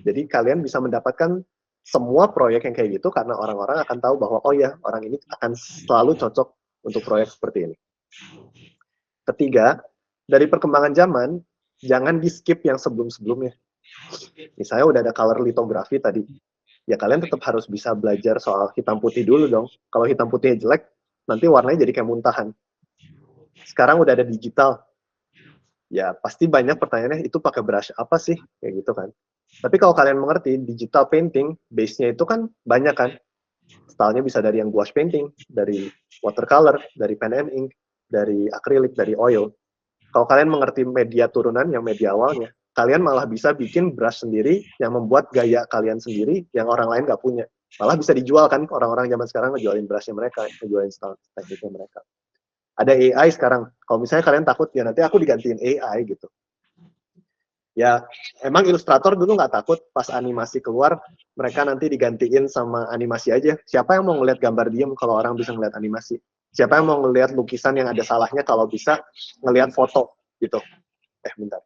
Jadi kalian bisa mendapatkan semua proyek yang kayak gitu karena orang-orang akan tahu bahwa oh ya, orang ini akan selalu cocok untuk proyek seperti ini. Ketiga, dari perkembangan zaman, jangan di-skip yang sebelum-sebelumnya. Misalnya udah ada color lithography tadi, ya kalian tetap harus bisa belajar soal hitam putih dulu dong. Kalau hitam putihnya jelek, nanti warnanya jadi kayak muntahan. Sekarang udah ada digital, ya pasti banyak pertanyaannya, itu pakai brush apa sih? Kayak gitu kan. Tapi kalau kalian mengerti, digital painting, base-nya itu kan banyak kan. Stylenya bisa dari yang gouache painting, dari watercolor, dari pen and ink, dari akrilik, dari oil. Kalau kalian mengerti media turunan, yang media awalnya, kalian malah bisa bikin brush sendiri yang membuat gaya kalian sendiri yang orang lain nggak punya. Malah bisa dijual kan, orang-orang zaman sekarang ngejualin brushnya mereka, ngejualin style tekniknya mereka. Ada AI sekarang, kalau misalnya kalian takut, ya nanti aku digantiin AI gitu. Ya, emang ilustrator dulu nggak takut pas animasi keluar, mereka nanti digantiin sama animasi aja. Siapa yang mau ngeliat gambar diem kalau orang bisa ngeliat animasi? Siapa yang mau ngeliat lukisan yang ada salahnya kalau bisa ngeliat foto gitu? Bentar.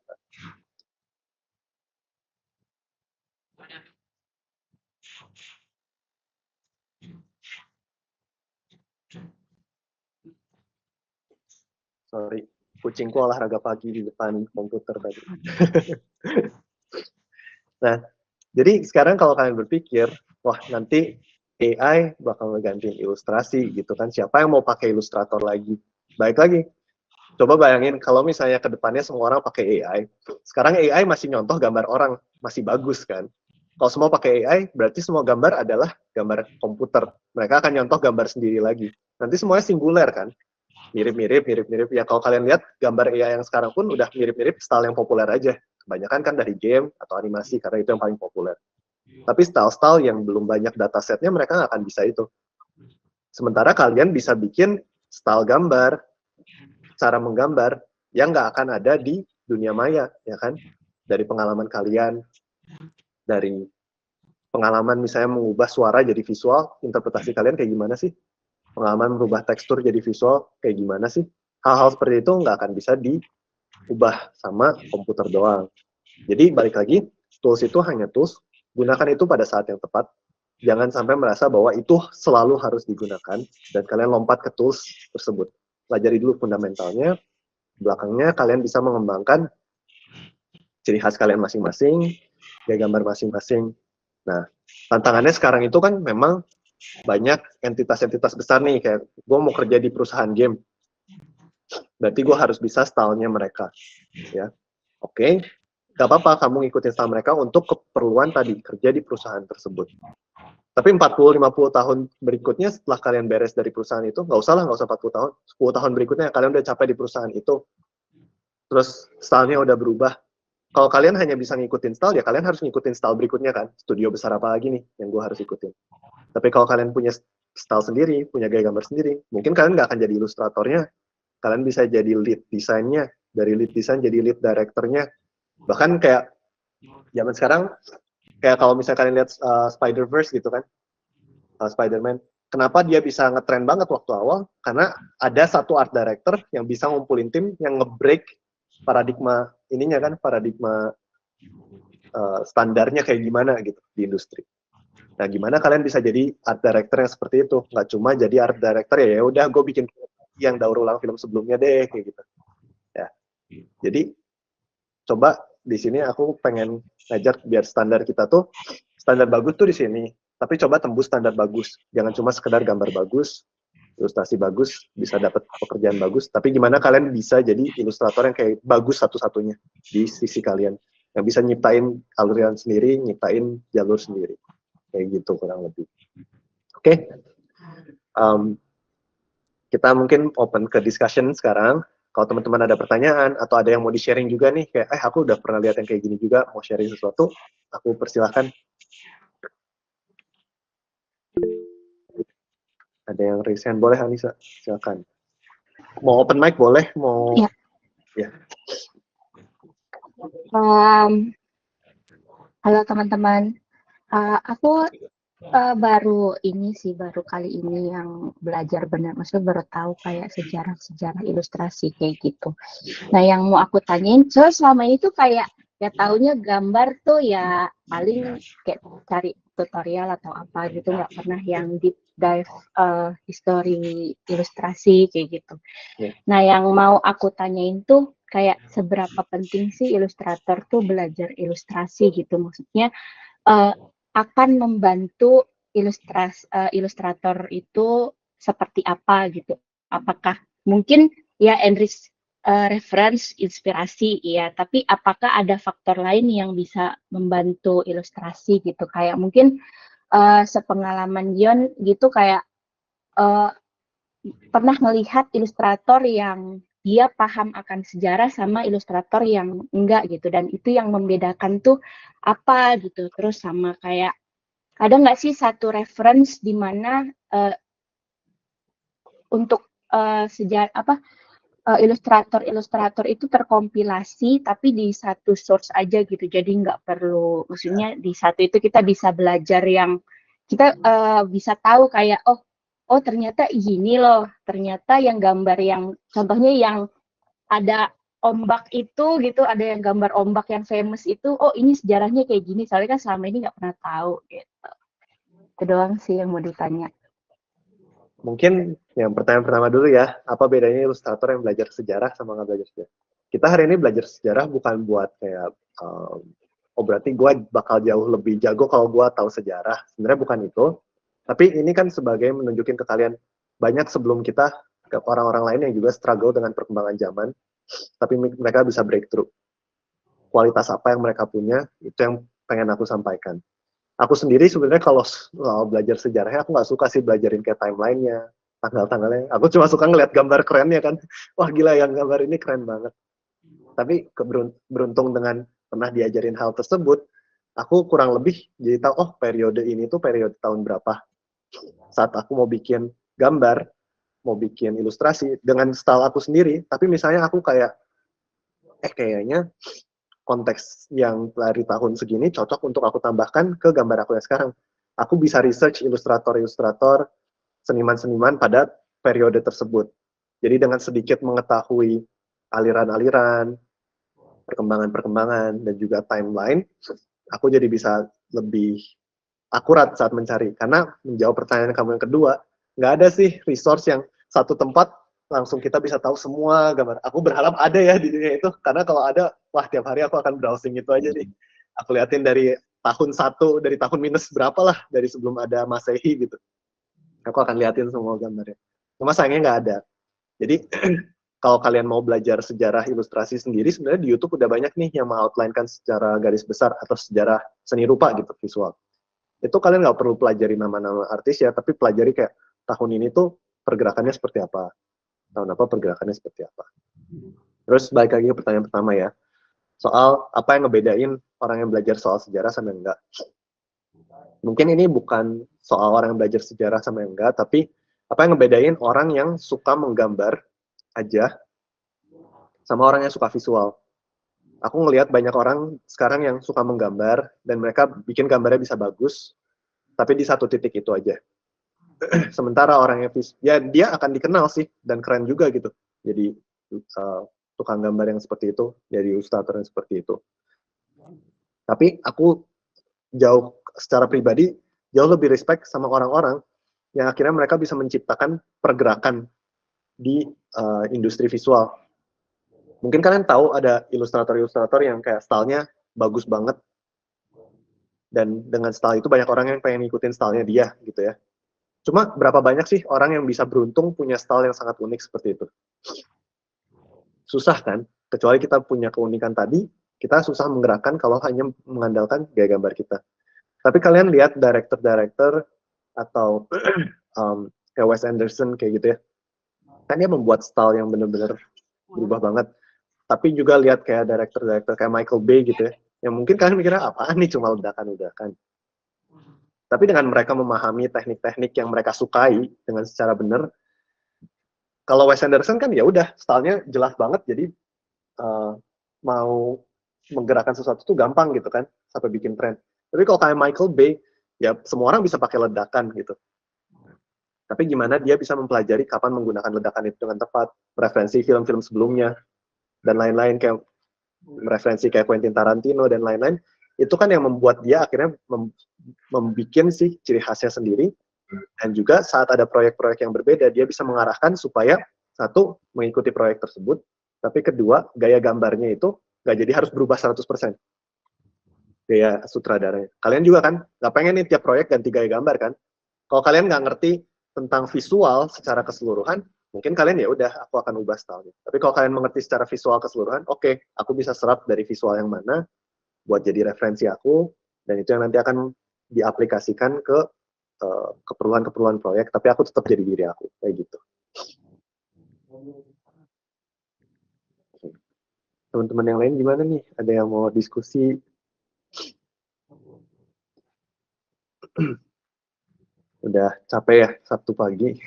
Sorry, kucingku olahraga pagi di depan komputer tadi. Nah, jadi sekarang kalau kalian berpikir, wah nanti AI bakal ngegantiin ilustrasi gitu kan, siapa yang mau pakai ilustrator lagi? Baik lagi, coba bayangin kalau misalnya ke depannya semua orang pakai AI, sekarang AI masih nyontoh gambar orang, masih bagus kan? Kalau semua pakai AI, berarti semua gambar adalah gambar komputer. Mereka akan nyontoh gambar sendiri lagi. Nanti semuanya singuler kan? Mirip-mirip. Ya kalau kalian lihat gambar AI yang sekarang pun udah mirip-mirip style yang populer aja. Kebanyakan kan dari game atau animasi karena itu yang paling populer. Tapi style-style yang belum banyak datasetnya mereka nggak akan bisa itu. Sementara kalian bisa bikin style gambar, cara menggambar yang nggak akan ada di dunia maya, ya kan? Dari pengalaman kalian, dari pengalaman misalnya mengubah suara jadi visual, interpretasi kalian kayak gimana sih? Pengalaman merubah tekstur jadi visual kayak gimana sih? Hal-hal seperti itu nggak akan bisa diubah sama komputer doang. Jadi balik lagi, tools itu hanya tools, gunakan itu pada saat yang tepat. Jangan sampai merasa bahwa itu selalu harus digunakan dan kalian lompat ke tools tersebut. Pelajari dulu fundamentalnya, belakangnya kalian bisa mengembangkan ciri khas kalian masing-masing, gaya gambar masing-masing. Nah, tantangannya sekarang itu kan memang banyak entitas-entitas besar nih, kayak gue mau kerja di perusahaan game, berarti gue harus bisa stylenya mereka, ya. Oke, gak apa-apa kamu ngikutin style mereka untuk keperluan tadi, kerja di perusahaan tersebut. Tapi 40-50 tahun berikutnya setelah kalian beres dari perusahaan itu, nggak usah 40 tahun, 10 tahun berikutnya kalian udah capek di perusahaan itu, terus stylenya udah berubah. Kalau kalian hanya bisa ngikutin style, ya kalian harus ngikutin style berikutnya kan, studio besar apa lagi nih yang gue harus ikutin. Tapi kalau kalian punya style sendiri, punya gaya gambar sendiri, mungkin kalian nggak akan jadi ilustratornya, kalian bisa jadi lead desainnya, dari lead design jadi lead directornya. Bahkan kayak zaman sekarang, kayak kalau misalnya kalian lihat Spider-Verse gitu kan, Spider-Man, kenapa dia bisa ngetrend banget waktu awal? Karena ada satu art director yang bisa ngumpulin tim yang nge-break paradigma ininya kan, paradigma standarnya kayak gimana gitu di industri. Nah, gimana kalian bisa jadi art director yang seperti itu? Nggak cuma jadi art director ya udah gue bikin yang daur ulang film sebelumnya deh kayak gitu. Ya. Jadi coba di sini aku pengen ngajak biar standar kita tuh standar bagus tuh di sini. Tapi coba tembus standar bagus. Jangan cuma sekedar gambar bagus, ilustrasi bagus, bisa dapat pekerjaan bagus. Tapi gimana kalian bisa jadi ilustrator yang kayak bagus satu-satunya di sisi kalian. Yang bisa nyiptain aliran sendiri, nyiptain jalur sendiri. Kayak gitu kurang lebih. Oke. Kita mungkin open ke discussion sekarang. Kalau teman-teman ada pertanyaan atau ada yang mau di-sharing juga nih, kayak aku udah pernah lihat yang kayak gini juga, mau sharing sesuatu, aku persilahkan. Ada yang raise hand, boleh Anissa, silakan. Mau open mic boleh, mau ya. Halo teman-teman, aku baru kali ini yang belajar benar, maksudnya baru tahu kayak sejarah ilustrasi kayak gitu. Nah, yang mau aku tanyain, so selama ini tuh kayak ya taunya gambar tuh ya paling kayak cari tutorial atau apa gitu, nggak pernah yang deep dive history ilustrasi kayak gitu. Nah, yang mau aku tanyain tuh kayak seberapa penting sih ilustrator tuh belajar ilustrasi gitu, maksudnya akan membantu ilustrator itu seperti apa gitu. Apakah mungkin ya enrich reference, inspirasi ya, tapi apakah ada faktor lain yang bisa membantu ilustrasi gitu, kayak mungkin sepengalaman Yon gitu kayak pernah melihat ilustrator yang dia paham akan sejarah sama ilustrator yang enggak gitu, dan itu yang membedakan tuh apa gitu. Terus sama kayak ada nggak sih satu reference di mana untuk sejarah ilustrator itu terkompilasi tapi di satu source aja gitu, jadi nggak perlu, maksudnya di satu itu kita bisa belajar yang kita bisa tahu kayak oh ternyata gini loh, ternyata yang gambar yang contohnya yang ada ombak itu gitu, ada yang gambar ombak yang famous itu, oh ini sejarahnya kayak gini, soalnya kan selama ini nggak pernah tahu gitu. Itu doang sih yang mau ditanya. Mungkin yang pertanyaan pertama dulu ya, apa bedanya ilustrator yang belajar sejarah sama nggak belajar sejarah? Kita hari ini belajar sejarah bukan buat kayak, oh berarti gue bakal jauh lebih jago kalau gue tahu sejarah. Sebenarnya bukan itu. Tapi ini kan sebagai menunjukin ke kalian, banyak sebelum kita, ke orang-orang lain yang juga struggle dengan perkembangan zaman, tapi mereka bisa breakthrough. Kualitas apa yang mereka punya, itu yang pengen aku sampaikan. Aku sendiri sebenarnya kalau belajar sejarahnya, aku nggak suka sih belajarin kayak timeline-nya, tanggal-tanggalnya. Aku cuma suka ngeliat gambar kerennya kan. Wah gila, yang gambar ini keren banget. Tapi beruntung dengan pernah diajarin hal tersebut, aku kurang lebih jadi tahu, oh periode ini tuh periode tahun berapa. Saat aku mau bikin gambar, mau bikin ilustrasi dengan style aku sendiri, tapi misalnya aku kayak, kayaknya konteks yang dari tahun segini cocok untuk aku tambahkan ke gambar aku yang sekarang. Aku bisa research ilustrator-ilustrator, seniman-seniman pada periode tersebut. Jadi dengan sedikit mengetahui aliran-aliran, perkembangan-perkembangan, dan juga timeline, aku jadi bisa lebih akurat saat mencari. Karena menjawab pertanyaan kamu yang kedua, nggak ada sih resource yang satu tempat langsung kita bisa tahu semua gambar. Aku berharap ada ya di dunia itu, karena kalau ada, wah tiap hari aku akan browsing itu aja nih. Aku liatin dari tahun 1, dari tahun minus berapa lah, dari sebelum ada Masehi gitu. Aku akan liatin semua gambarnya. Cuma sayangnya nggak ada. Jadi kalau kalian mau belajar sejarah ilustrasi sendiri, sebenarnya di YouTube udah banyak nih yang meng-outline-kan secara garis besar atau sejarah seni rupa gitu, visual. Itu kalian nggak perlu pelajari nama-nama artis ya, tapi pelajari kayak tahun ini tuh pergerakannya seperti apa, tahun apa pergerakannya seperti apa. Terus balik lagi ke pertanyaan pertama ya, soal apa yang ngebedain orang yang belajar soal sejarah sama yang enggak. Mungkin ini bukan soal orang yang belajar sejarah sama yang enggak, tapi apa yang ngebedain orang yang suka menggambar aja sama orang yang suka visual. Aku ngelihat banyak orang sekarang yang suka menggambar dan mereka bikin gambarnya bisa bagus, tapi di satu titik itu aja. Sementara orang yang ya dia akan dikenal sih dan keren juga gitu. Jadi tukang gambar yang seperti itu, jadi ilustrator yang seperti itu. Tapi aku secara pribadi jauh lebih respect sama orang-orang yang akhirnya mereka bisa menciptakan pergerakan di industri visual. Mungkin kalian tahu ada ilustrator-ilustrator yang kayak stylenya bagus banget, dan dengan style itu banyak orang yang pengen ngikutin stylenya dia gitu ya. Cuma berapa banyak sih orang yang bisa beruntung punya style yang sangat unik seperti itu? Susah kan? Kecuali kita punya keunikan tadi, kita susah menggerakkan kalau hanya mengandalkan gaya gambar kita. Tapi kalian lihat director-director atau kayak Wes Anderson kayak gitu ya, kan dia membuat style yang benar-benar berubah banget. Tapi juga lihat kayak director-director kayak Michael Bay gitu ya, yang mungkin kalian mikirnya apaan nih, cuma ledakan-ledakan. Tapi dengan mereka memahami teknik-teknik yang mereka sukai dengan secara benar, kalau Wes Anderson kan ya udah stylenya jelas banget, jadi mau menggerakkan sesuatu tuh gampang gitu kan, sampai bikin tren. Tapi kalau kayak Michael Bay, ya semua orang bisa pakai ledakan gitu. Tapi gimana dia bisa mempelajari kapan menggunakan ledakan itu dengan tepat, referensi film-film sebelumnya, dan lain-lain, kayak referensi kayak Quentin Tarantino dan lain-lain, itu kan yang membuat dia akhirnya membuat sih ciri khasnya sendiri, dan juga saat ada proyek-proyek yang berbeda, dia bisa mengarahkan supaya satu, mengikuti proyek tersebut, tapi kedua, gaya gambarnya itu nggak jadi harus berubah 100%. Gaya sutradaranya. Kalian juga kan nggak pengen nih tiap proyek ganti gaya gambar kan? Kalau kalian nggak ngerti tentang visual secara keseluruhan, mungkin kalian ya udah aku akan ubah style. Tapi kalau kalian mengerti secara visual keseluruhan, oke, aku bisa serap dari visual yang mana buat jadi referensi aku, dan itu yang nanti akan diaplikasikan ke keperluan-keperluan proyek, tapi aku tetap jadi diri aku, kayak gitu. Teman-teman yang lain gimana nih? Ada yang mau diskusi? Udah capek ya Sabtu pagi.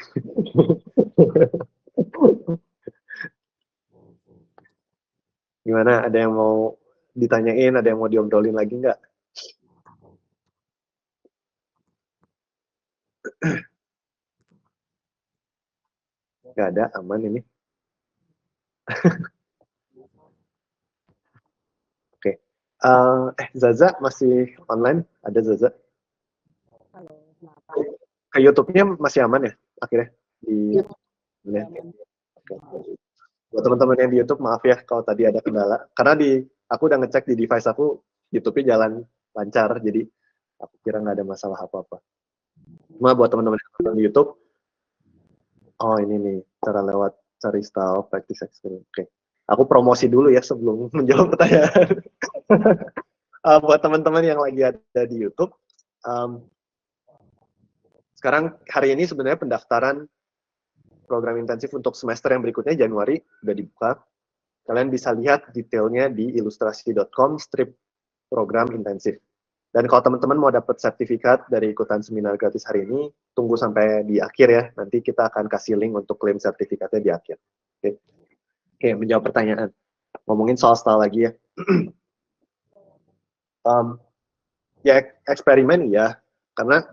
Gimana? Ada yang mau ditanyain? Ada yang mau diobrolin lagi nggak? Nggak ada, aman ini. Oke. Zaza masih online? Ada Zaza? Halo, kenapa? Ke YouTube-nya masih aman ya akhirnya? Di Buat teman-teman yang di YouTube, maaf ya kalau tadi ada kendala. Karena aku udah ngecek di device aku, YouTube-nya jalan lancar, jadi aku kira nggak ada masalah apa-apa. Cuma buat teman-teman yang nonton di YouTube, oh ini nih, cara lewat cari style, practice experience. Oke. Aku promosi dulu ya sebelum menjawab pertanyaan. Buat teman-teman yang lagi ada di YouTube, sekarang hari ini sebenarnya pendaftaran program intensif untuk semester yang berikutnya Januari udah dibuka. Kalian bisa lihat detailnya di ilustrasi.com strip program intensif. Dan kalau teman-teman mau dapat sertifikat dari ikutan seminar gratis hari ini, tunggu sampai di akhir ya. Nanti kita akan kasih link untuk klaim sertifikatnya di akhir. Oke, menjawab pertanyaan. Ngomongin soal style lagi ya. Ya eksperimen ya. Karena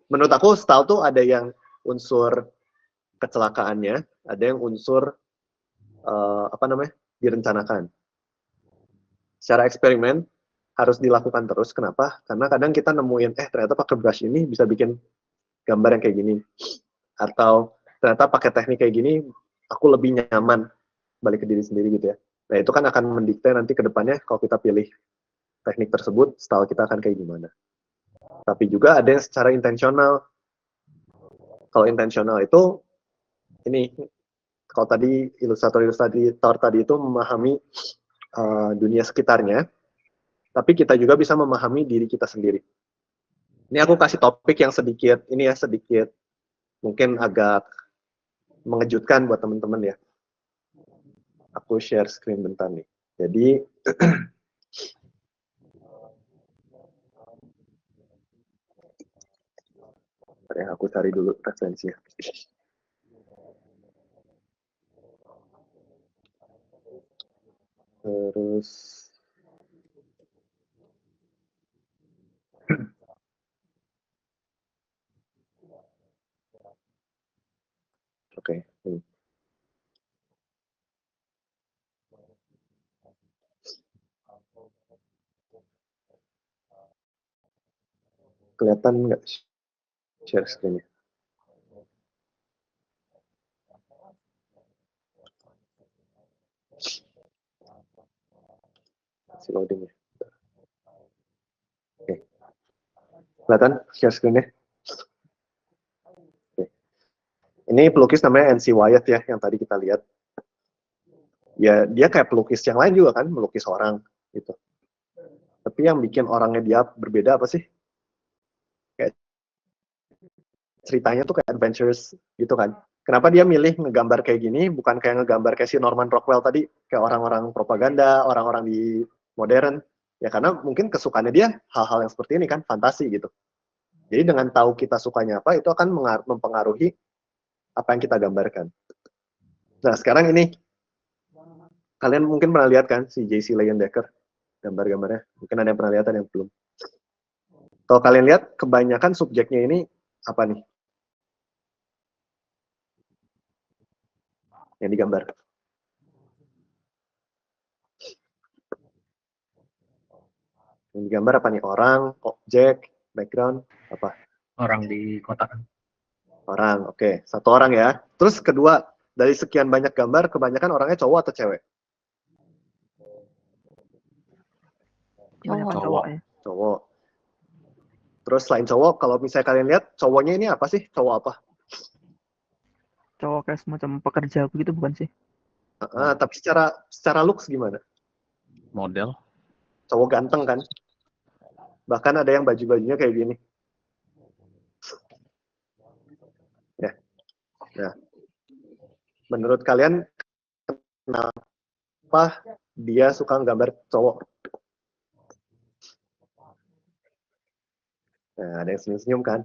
menurut aku style tuh ada yang unsur kecelakaannya, ada yang unsur direncanakan. Secara eksperimen harus dilakukan terus. Kenapa? Karena kadang kita nemuin ternyata pakai brush ini bisa bikin gambar yang kayak gini, atau ternyata pakai teknik kayak gini aku lebih nyaman, balik ke diri sendiri gitu ya. Nah itu kan akan mendikte nanti ke depannya kalau kita pilih teknik tersebut, style kita akan kayak gimana. Tapi juga ada yang secara intensional. Kalau intensional itu ini, kalau tadi ilustrator tadi itu memahami dunia sekitarnya, tapi kita juga bisa memahami diri kita sendiri. Ini aku kasih topik yang sedikit mungkin agak mengejutkan buat teman-teman ya. Aku share screen bentar nih. Jadi aku cari dulu referensinya. Terus oke. Kelihatan nggak share screen-nya? Masih loading ya. Oke. Kelihatan share screen-nya? Oke. Ini pelukis namanya N.C. Wyatt ya, yang tadi kita lihat. Ya, dia kayak pelukis yang lain juga kan, melukis orang gitu. Tapi yang bikin orangnya dia berbeda apa sih? Kayak ceritanya tuh kayak adventures gitu kan. Kenapa dia milih ngegambar kayak gini, bukan kayak ngegambar kayak si Norman Rockwell tadi, kayak orang-orang propaganda, orang-orang di modern. Ya karena mungkin kesukaannya dia hal-hal yang seperti ini kan, fantasi gitu. Jadi dengan tahu kita sukanya apa, itu akan mempengaruhi apa yang kita gambarkan. Nah sekarang ini, kalian mungkin pernah lihat kan si J.C. Leyendecker, gambar-gambarnya. Mungkin ada yang pernah lihat, ada yang belum. Kalau kalian lihat, kebanyakan subjeknya ini apa nih? Yang digambar. Yang digambar apa nih? Orang, objek, background, apa? Orang di kota. Orang, oke. Satu orang ya. Terus kedua, dari sekian banyak gambar, kebanyakan orangnya cowok atau cewek? Cowok. Cowok. Terus selain cowok, kalau misalnya kalian lihat, cowoknya ini apa sih? Cowok apa? Cowok kayak semacam pekerja begitu bukan sih? Tapi secara looks gimana? Model. Cowok ganteng kan? Bahkan ada yang baju-bajunya kayak gini. Ya. Nah, menurut kalian kenapa dia suka gambar cowok? Nah, ada yang senyum-senyum kan?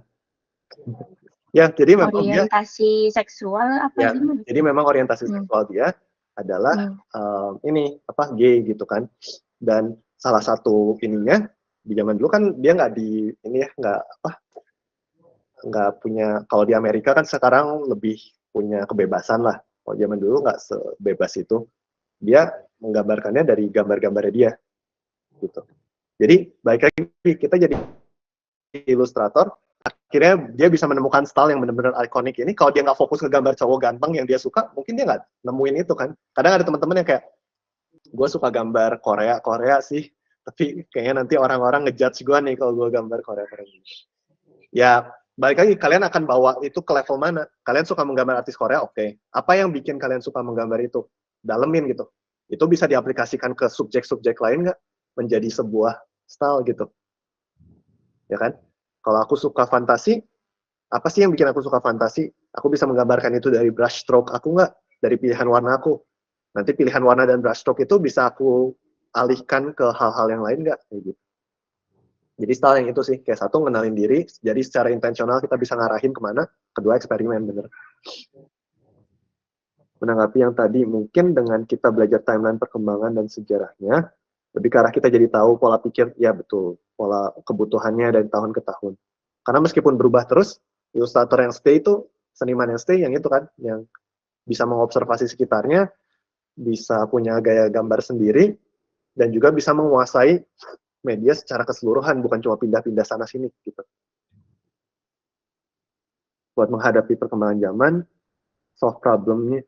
Ya, jadi memang orientasi seksual apa ya, gimana? jadi memang orientasi seksual dia adalah ini apa gay gitu kan. Dan salah satu ininya di zaman dulu kan dia nggak di ini ya nggak punya, kalau di Amerika kan sekarang lebih punya kebebasan lah. Kalau zaman dulu nggak sebebas itu. Dia menggambarkannya dari gambar-gambarnya dia gitu. Jadi baik lagi kita jadi ilustrator, akhirnya dia bisa menemukan style yang benar-benar ikonik ini. Kalau dia nggak fokus ke gambar cowok ganteng yang dia suka, mungkin dia nggak nemuin itu kan. Kadang ada teman-teman yang kayak, gue suka gambar Korea sih, tapi kayaknya nanti orang-orang ngejudge gue nih kalau gue gambar Korea gini. Ya, balik lagi, kalian akan bawa itu ke level mana? Kalian suka menggambar artis Korea, oke. Apa yang bikin kalian suka menggambar itu? Dalemin gitu. Itu bisa diaplikasikan ke subjek-subjek lain nggak? Menjadi sebuah style gitu. Ya kan? Kalau aku suka fantasi, apa sih yang bikin aku suka fantasi? Aku bisa menggambarkan itu dari brush stroke aku nggak? Dari pilihan warna aku. Nanti pilihan warna dan brush stroke itu bisa aku alihkan ke hal-hal yang lain nggak? Kayak gitu. Jadi style yang itu sih, kayak satu ngenalin diri, jadi secara intensional kita bisa ngarahin kemana, kedua eksperimen, bener. Menanggapi yang tadi, mungkin dengan kita belajar timeline perkembangan dan sejarahnya, lebih ke arah kita jadi tahu pola pikir, ya betul, pola kebutuhannya dari tahun ke tahun. Karena meskipun berubah terus, ilustrator yang stay itu, seniman yang stay, yang itu kan, yang bisa mengobservasi sekitarnya, bisa punya gaya gambar sendiri, dan juga bisa menguasai media secara keseluruhan, bukan cuma pindah-pindah sana-sini gitu. Buat menghadapi perkembangan zaman, solve problemnya,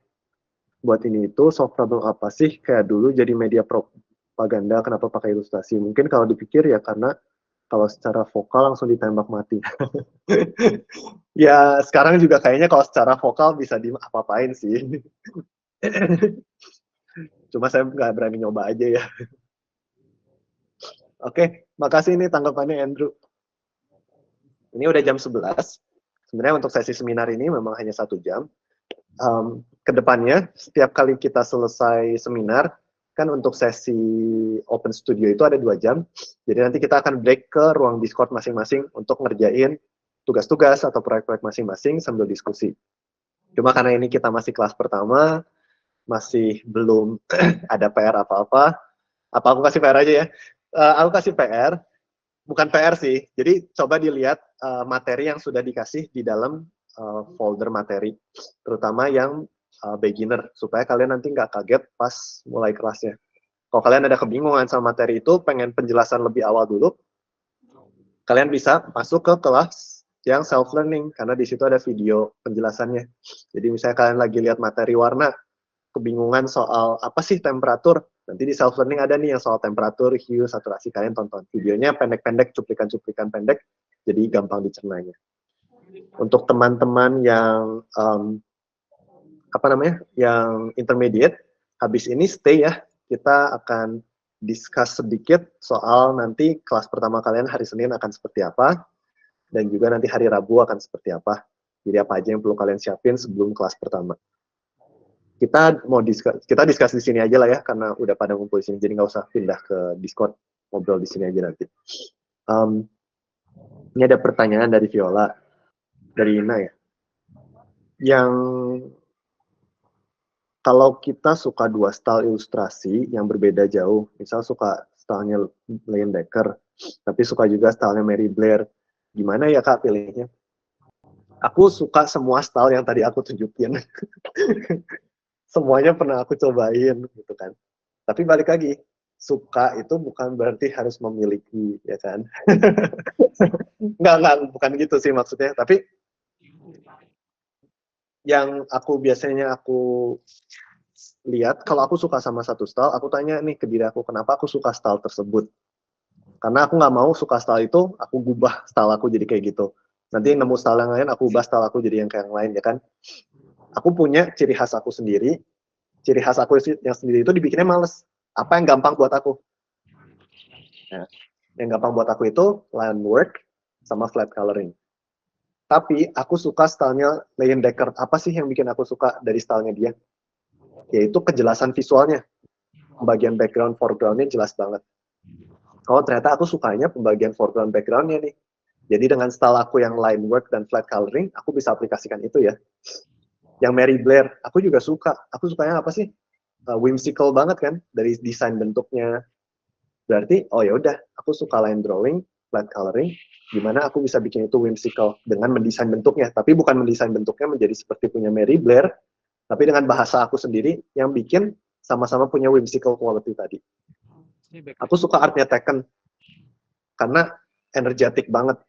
buat ini itu, solve problem apa sih? Kayak dulu jadi media propaganda, kenapa pakai ilustrasi? Mungkin kalau dipikir ya karena Kalau secara vokal langsung ditembak mati. Ya, sekarang juga kayaknya kalau secara vokal bisa apa-apain sih. Cuma saya nggak berani nyoba aja ya. Oke, makasih nih tanggapannya Andrew. Ini udah jam 11. Sebenarnya untuk sesi seminar ini memang hanya 1 jam. Kedepannya, setiap kali kita selesai seminar, kan untuk sesi open studio itu ada 2 jam. Jadi nanti kita akan break ke ruang Discord masing-masing untuk ngerjain tugas-tugas atau proyek-proyek masing-masing sambil diskusi. Cuma karena ini kita masih kelas pertama, masih belum ada PR apa-apa. Apa aku kasih PR aja ya? Aku kasih PR, bukan PR sih. Jadi coba dilihat materi yang sudah dikasih di dalam folder materi, terutama yang beginner, supaya kalian nanti nggak kaget pas mulai kelasnya. Kalau kalian ada kebingungan sama materi itu, pengen penjelasan lebih awal dulu, kalian bisa masuk ke kelas yang self-learning, karena di situ ada video penjelasannya. Jadi misalnya kalian lagi lihat materi warna, kebingungan soal apa sih temperatur, nanti di self-learning ada nih yang soal temperatur, hue, saturasi, kalian tonton. Videonya pendek-pendek, cuplikan-cuplikan pendek, jadi gampang dicernanya. Untuk teman-teman yang yang intermediate, habis ini stay ya, kita akan discuss sedikit soal nanti kelas pertama kalian hari Senin akan seperti apa, dan juga nanti hari Rabu akan seperti apa. Jadi apa aja yang perlu kalian siapin sebelum kelas pertama. Kita discuss di sini aja lah ya, karena udah pada ngumpul di sini, jadi nggak usah pindah ke Discord, ngobrol di sini aja nanti. Ini ada pertanyaan dari Viola, dari Ina ya. Yang kalau kita suka 2 style ilustrasi yang berbeda jauh, misal suka stylenya Leyendecker, tapi suka juga stylenya Mary Blair, gimana ya Kak pilihnya? Aku suka semua style yang tadi aku tunjukin. Semuanya pernah aku cobain gitu kan. Tapi balik lagi, suka itu bukan berarti harus memiliki, ya kan? Enggak, bukan gitu sih maksudnya. Tapi yang biasanya aku lihat, kalau aku suka sama satu style, aku tanya nih ke diri aku, kenapa aku suka style tersebut? Karena aku nggak mau suka style itu, aku gubah style aku jadi kayak gitu. Nanti nemu style yang lain, aku ubah style aku jadi yang kayak yang lain, ya kan? Aku punya ciri khas aku sendiri. Ciri khas aku yang sendiri itu dibikinnya males. Apa yang gampang buat aku? Nah, yang gampang buat aku itu line work sama flat coloring. Tapi aku suka stylenya Leyendecker. Apa sih yang bikin aku suka dari stylenya dia? Yaitu kejelasan visualnya. Pembagian background foreground-nya jelas banget. Oh, ternyata aku sukanya pembagian foreground background-nya nih. Jadi dengan style aku yang line work dan flat coloring, aku bisa aplikasikan itu ya. Yang Mary Blair, aku juga suka. Aku sukanya apa sih? Whimsical banget kan, dari desain bentuknya. Berarti, oh ya udah, aku suka line drawing, flat coloring, gimana aku bisa bikin itu whimsical dengan mendesain bentuknya. Tapi bukan mendesain bentuknya menjadi seperti punya Mary Blair, tapi dengan bahasa aku sendiri yang bikin sama-sama punya whimsical quality tadi. Aku suka artnya Taken, karena energetik banget.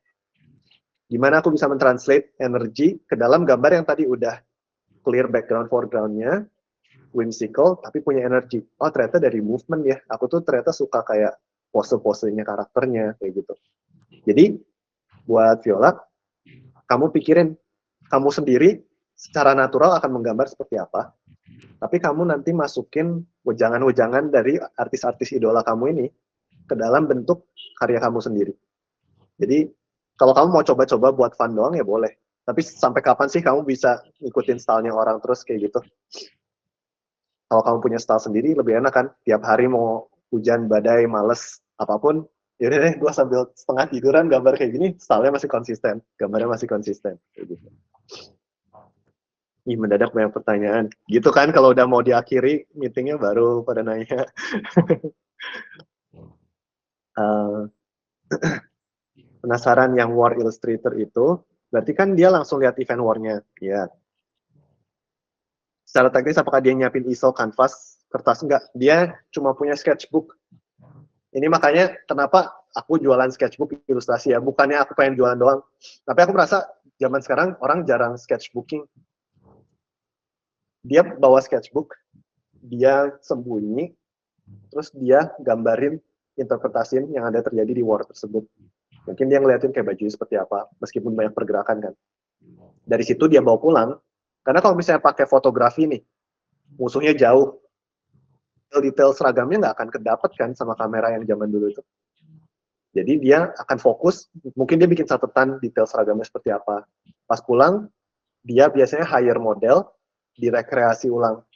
Gimana aku bisa mentranslate energi ke dalam gambar yang tadi udah clear background foreground-nya, whimsical, tapi punya energi. Oh, ternyata dari movement ya. Aku tuh ternyata suka kayak pose-posenya karakternya, kayak gitu. Jadi, buat Viola, kamu pikirin, kamu sendiri secara natural akan menggambar seperti apa, tapi kamu nanti masukin wejangan-wejangan dari artis-artis idola kamu ini ke dalam bentuk karya kamu sendiri. Jadi, kalau kamu mau coba-coba buat fun doang ya boleh. Tapi sampai kapan sih kamu bisa ngikutin stylenya orang terus kayak gitu? Kalau kamu punya style sendiri, lebih enak kan? Tiap hari mau hujan, badai, males, apapun, yaudah deh, gue sambil setengah tiduran gambar kayak gini, stylenya masih konsisten, gambarnya masih konsisten. Kayak gitu. Ih, mendadak banyak pertanyaan. Gitu kan, kalau udah mau diakhiri, meetingnya baru pada nanya. Penasaran yang War Illustrator itu, berarti kan dia langsung lihat event War-nya. Ya. Secara teknis, apakah dia nyiapin easel, kanvas, kertas? Enggak. Dia cuma punya sketchbook. Ini makanya kenapa aku jualan sketchbook ilustrasi ya. Bukannya aku pengen jualan doang. Tapi aku merasa zaman sekarang orang jarang sketchbooking. Dia bawa sketchbook, dia sembunyi, terus dia gambarin, interpretasiin yang ada terjadi di war tersebut. Mungkin dia ngeliatin kayak bajunya seperti apa, meskipun banyak pergerakan kan. Dari situ dia bawa pulang, karena kalau misalnya pakai fotografi nih, musuhnya jauh, detail seragamnya nggak akan kedapat kan sama kamera yang zaman dulu itu. Jadi dia akan fokus, mungkin dia bikin catatan detail seragamnya seperti apa. Pas pulang, dia biasanya hire model, direkreasi ulang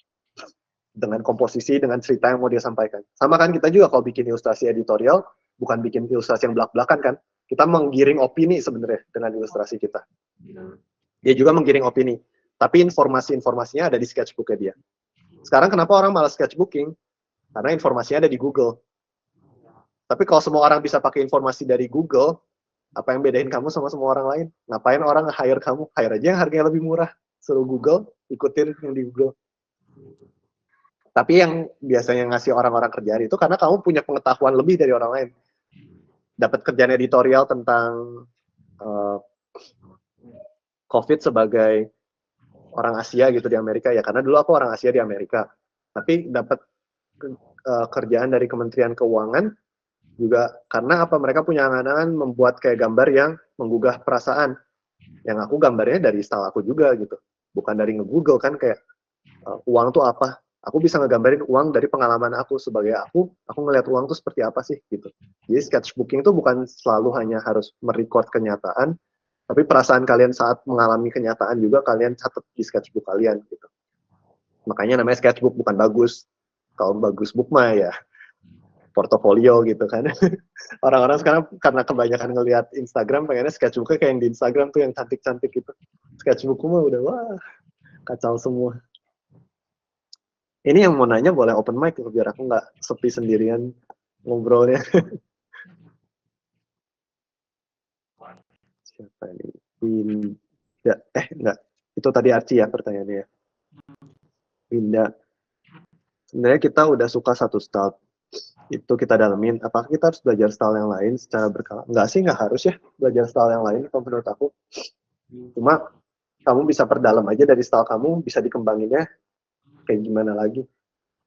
dengan komposisi, dengan cerita yang mau dia sampaikan. Sama kan kita juga kalau bikin ilustrasi editorial, bukan bikin ilustrasi yang belak-belakan kan. Kita menggiring opini sebenarnya dengan ilustrasi kita. Dia juga menggiring opini. Tapi informasi-informasinya ada di sketchbook-nya dia. Sekarang kenapa orang malas sketchbooking? Karena informasinya ada di Google. Tapi kalau semua orang bisa pakai informasi dari Google, apa yang bedain kamu sama semua orang lain? Ngapain orang nge-hire kamu? Hire aja yang harganya lebih murah. Suruh Google, ikutin yang di Google. Tapi yang biasanya ngasih orang-orang kerjaan itu karena kamu punya pengetahuan lebih dari orang lain. Dapat kerjaan editorial tentang COVID sebagai orang Asia gitu di Amerika, ya karena dulu aku orang Asia di Amerika. Tapi dapat kerjaan dari Kementerian Keuangan juga karena apa, mereka punya angan-angan membuat kayak gambar yang menggugah perasaan. Yang aku gambarnya dari style aku juga gitu. Bukan dari nge-google kan kayak uang tuh apa. Aku bisa ngegambarin uang dari pengalaman aku sebagai aku ngelihat uang tuh seperti apa sih gitu. Jadi sketchbooking itu bukan selalu hanya harus merecord kenyataan, tapi perasaan kalian saat mengalami kenyataan juga kalian catat di sketchbook kalian gitu. Makanya namanya sketchbook, bukan bagus. Kalau bagus book mah ya portofolio gitu kan. Orang-orang sekarang karena kebanyakan ngelihat Instagram pengennya sketchbooknya kayak yang di Instagram tuh yang cantik-cantik gitu. Sketchbookku mah udah wah kacau semua. Ini yang mau nanya boleh open mic biar aku nggak sepi sendirian ngobrolnya. Siapa ini? Winda. Enggak. Itu tadi Arci ya pertanyaannya. Winda. Sebenarnya kita udah suka satu style. Itu kita dalamin. Apakah kita harus belajar style yang lain secara berkala? Enggak sih, nggak harus ya belajar style yang lain kalau menurut aku. Cuma kamu bisa perdalam aja dari style kamu, bisa dikembanginnya kayak gimana lagi.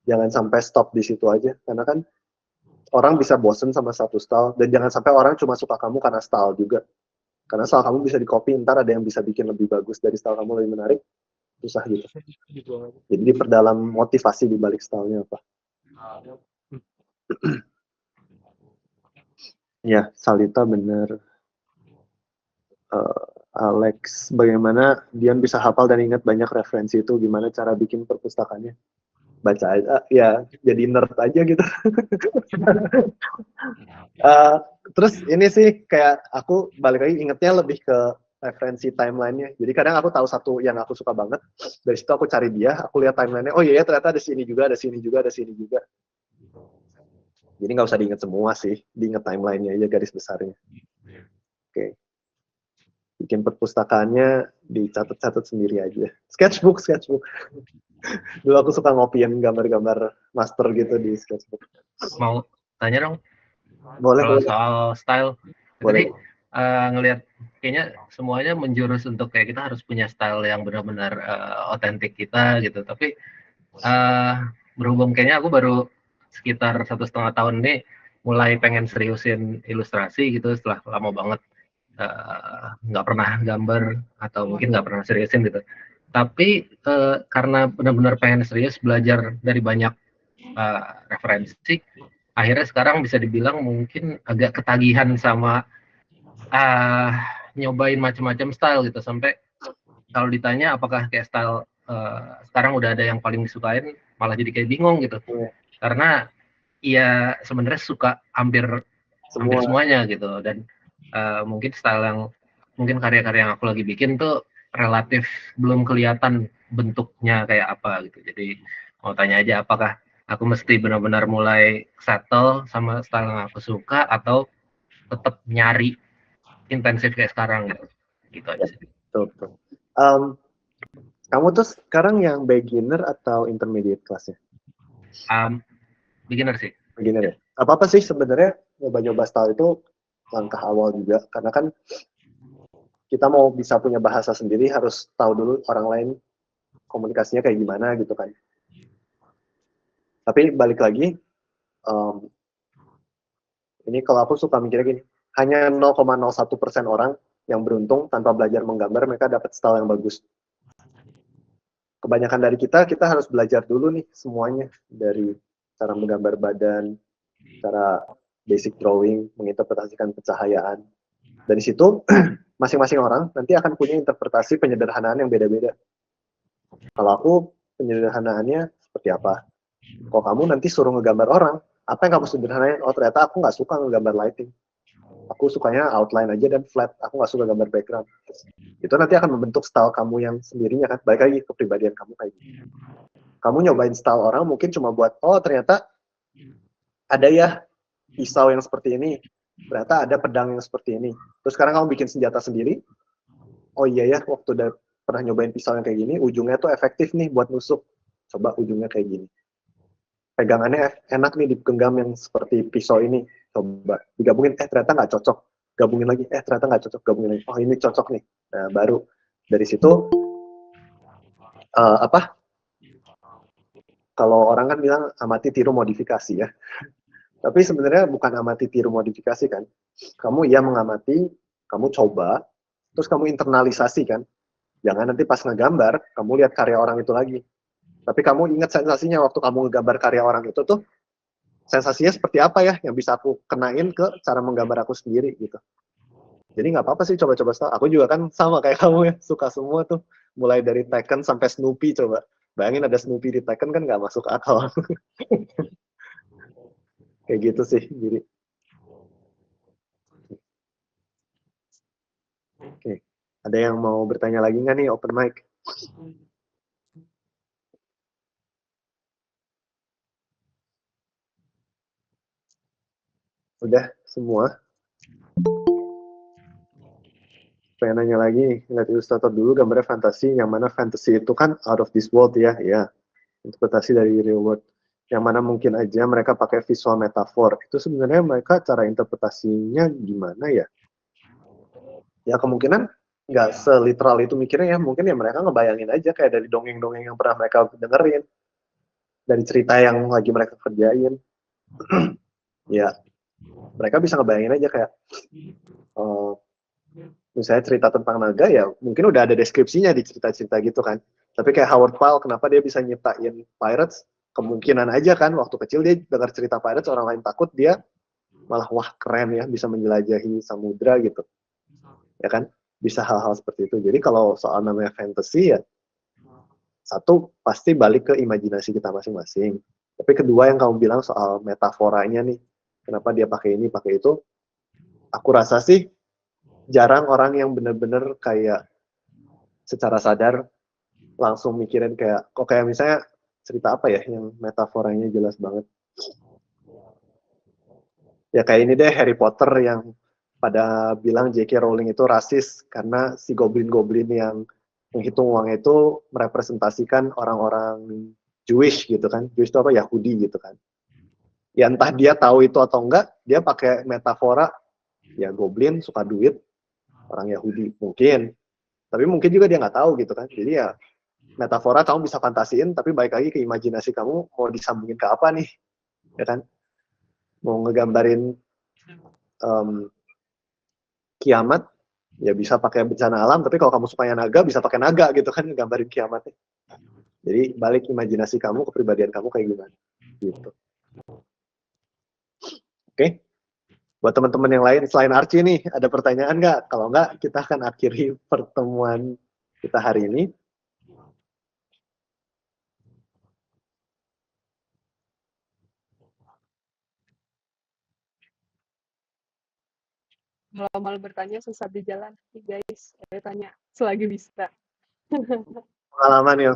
Jangan sampai stop di situ aja, karena kan orang bisa bosen sama satu style, dan jangan sampai orang cuma suka kamu karena style juga. Karena style kamu bisa di-copy, ntar ada yang bisa bikin lebih bagus dari style kamu, lebih menarik, susah gitu. Jadi diperdalam motivasi di balik stylenya apa. Ya, Salita bener. Alex, bagaimana Dian bisa hafal dan ingat banyak referensi itu, gimana cara bikin perpustakaannya? Baca aja, ya jadi nerd aja gitu. Terus ini sih kayak aku balik lagi ingetnya lebih ke referensi timelinenya. Jadi kadang aku tahu satu yang aku suka banget, dari situ aku cari dia, aku lihat timelinenya, oh iya ternyata ada sini juga, ada sini juga, ada sini juga. Jadi nggak usah diinget semua sih, diinget timelinenya aja, garis besarnya. Oke. Bikin perpustakaannya dicatat-catat sendiri aja. Sketchbook. Dulu aku suka ngopiin gambar-gambar master gitu di sketchbook. Mau tanya dong? Boleh. Kalau soal style, Boleh. tadi ngelihat kayaknya semuanya menjurus untuk kayak kita harus punya style yang benar-benar otentik kita gitu. Tapi berhubung kayaknya aku baru sekitar 1,5 tahun ini mulai pengen seriusin ilustrasi gitu setelah lama banget nggak pernah gambar atau mungkin nggak pernah seriusin gitu. Tapi karena benar-benar pengen serius belajar dari banyak referensi, akhirnya sekarang bisa dibilang mungkin agak ketagihan sama nyobain macam-macam style gitu, sampai kalau ditanya apakah kayak style sekarang udah ada yang paling disukain, malah jadi kayak bingung gitu. Karena ya sebenarnya suka hampir semuanya gitu, dan mungkin style yang mungkin karya-karya yang aku lagi bikin tuh relatif belum kelihatan bentuknya kayak apa gitu. Jadi mau tanya aja apakah aku mesti benar-benar mulai settle sama style yang aku suka atau tetap nyari intensif kayak sekarang gitu. Gitu aja sih. Betul. Kamu tuh sekarang yang beginner atau intermediate kelasnya? Beginner sih. Beginner ya. Apa sih sebenarnya nyoba-nyoba style itu langkah awal juga, karena kan kita mau bisa punya bahasa sendiri harus tahu dulu orang lain komunikasinya kayak gimana gitu kan. Tapi balik lagi, ini kalau aku suka mikirnya gini, hanya 0,01% orang yang beruntung tanpa belajar menggambar mereka dapat style yang bagus. Kebanyakan dari kita harus belajar dulu nih semuanya, dari cara menggambar badan, cara basic drawing, menginterpretasikan pencahayaan. Dari situ masing-masing orang nanti akan punya interpretasi penyederhanaan yang beda-beda. Kalau aku penyederhanaannya seperti apa? Kalau kamu nanti suruh ngegambar orang, apa yang kamu sederhanain? Oh ternyata aku nggak suka ngegambar lighting. Aku sukanya outline aja dan flat. Aku nggak suka gambar background. Itu nanti akan membentuk style kamu yang sendirinya kan. Balik lagi ke kepribadian kamu kayak gitu. Kamu nyobain style orang mungkin cuma buat, oh ternyata ada ya pisau yang seperti ini. Ternyata ada pedang yang seperti ini. Terus sekarang kamu bikin senjata sendiri. Oh iya ya, waktu udah pernah nyobain pisau yang kayak gini, ujungnya tuh efektif nih buat nusuk. Coba ujungnya kayak gini. Pegangannya enak nih digenggam yang seperti pisau ini. Coba digabungin, ternyata nggak cocok. Gabungin lagi, ternyata nggak cocok. Gabungin lagi, oh ini cocok nih. Nah baru dari situ kalau orang kan bilang amati tiru modifikasi ya. Tapi sebenarnya bukan amati tiru modifikasi kan. Kamu ya mengamati, kamu coba, terus kamu internalisasi kan. Jangan nanti pas ngegambar, kamu lihat karya orang itu lagi. Tapi kamu ingat sensasinya waktu kamu ngegambar karya orang itu tuh, sensasinya seperti apa ya yang bisa aku kenain ke cara menggambar aku sendiri gitu. Jadi nggak apa-apa sih coba-coba style. Aku juga kan sama kayak kamu ya, suka semua tuh. Mulai dari Tekken sampai Snoopy coba. Bayangin ada Snoopy di Tekken kan nggak masuk akal. Kayak gitu sih. Jadi. Oke. Ada yang mau bertanya lagi nggak nih open mic? Udah semua? Pengen nanya lagi, lihat ilustrator dulu gambarnya fantasi, yang mana fantasi itu kan out of this world ya, interpretasi dari real world. Yang mana mungkin aja mereka pakai visual metafor. Itu sebenarnya mereka cara interpretasinya gimana ya? Ya kemungkinan nggak seliteral itu mikirnya ya, mungkin ya mereka ngebayangin aja kayak dari dongeng-dongeng yang pernah mereka dengerin, dari cerita yang lagi mereka kerjain. Ya, mereka bisa ngebayangin aja kayak misalnya cerita tentang naga ya mungkin udah ada deskripsinya di cerita-cerita gitu kan. Tapi kayak Howard Pyle, kenapa dia bisa nyiptain Pirates? Kemungkinan aja kan waktu kecil dia dengar cerita Pirates, orang lain takut, dia malah wah keren ya bisa menjelajahi samudra gitu. Ya kan? Bisa hal-hal seperti itu. Jadi kalau soal namanya fantasy ya, satu pasti balik ke imajinasi kita masing-masing. Tapi kedua yang kamu bilang soal metaforanya nih, kenapa dia pakai ini, pakai itu, aku rasa sih jarang orang yang bener-bener kayak secara sadar langsung mikirin kayak, kok kayak misalnya cerita apa ya yang metaforanya jelas banget. Ya kayak ini deh, Harry Potter yang pada bilang J.K. Rowling itu rasis karena si goblin-goblin yang menghitung uang itu merepresentasikan orang-orang Jewish gitu kan. Jewish itu apa? Yahudi gitu kan. Ya entah dia tahu itu atau enggak, dia pakai metafora, ya goblin suka duit, orang Yahudi mungkin. Tapi mungkin juga dia nggak tahu gitu kan. Jadi ya metafora kamu bisa fantasiin, tapi balik lagi ke imajinasi kamu mau disambungin ke apa nih, ya kan? Mau ngegambarin kiamat, ya bisa pakai bencana alam, tapi kalau kamu sukanya naga, bisa pakai naga gitu kan, ngegambarin kiamatnya. Jadi balik imajinasi kamu, kepribadian kamu kayak gimana, gitu. Oke? Buat teman-teman yang lain selain Archie nih, ada pertanyaan nggak? Kalau nggak, kita akan akhiri pertemuan kita hari ini. Kalau malu bertanya susah di jalan, guys. Saya tanya selagi bisa. Pengalaman ya,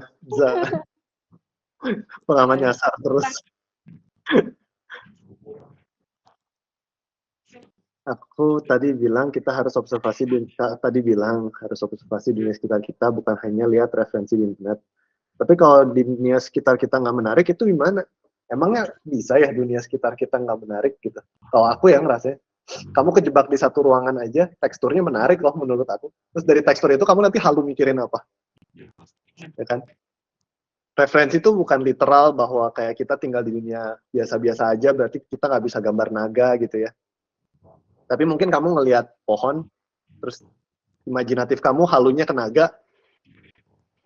pengalaman nyasar terus. Aku tadi bilang kita harus observasi dunia sekitar kita, bukan hanya lihat referensi di internet. Tapi kalau dunia sekitar kita nggak menarik, itu gimana? Emangnya bisa ya dunia sekitar kita nggak menarik gitu? Kalau aku yang ngerasa, kamu kejebak di satu ruangan aja, teksturnya menarik loh menurut aku. Terus dari tekstur itu kamu nanti halu mikirin apa? Ya kan? Referensi itu bukan literal bahwa kayak kita tinggal di dunia biasa-biasa aja, berarti kita nggak bisa gambar naga gitu ya. Tapi mungkin kamu ngelihat pohon, terus imajinatif kamu halunya ke naga,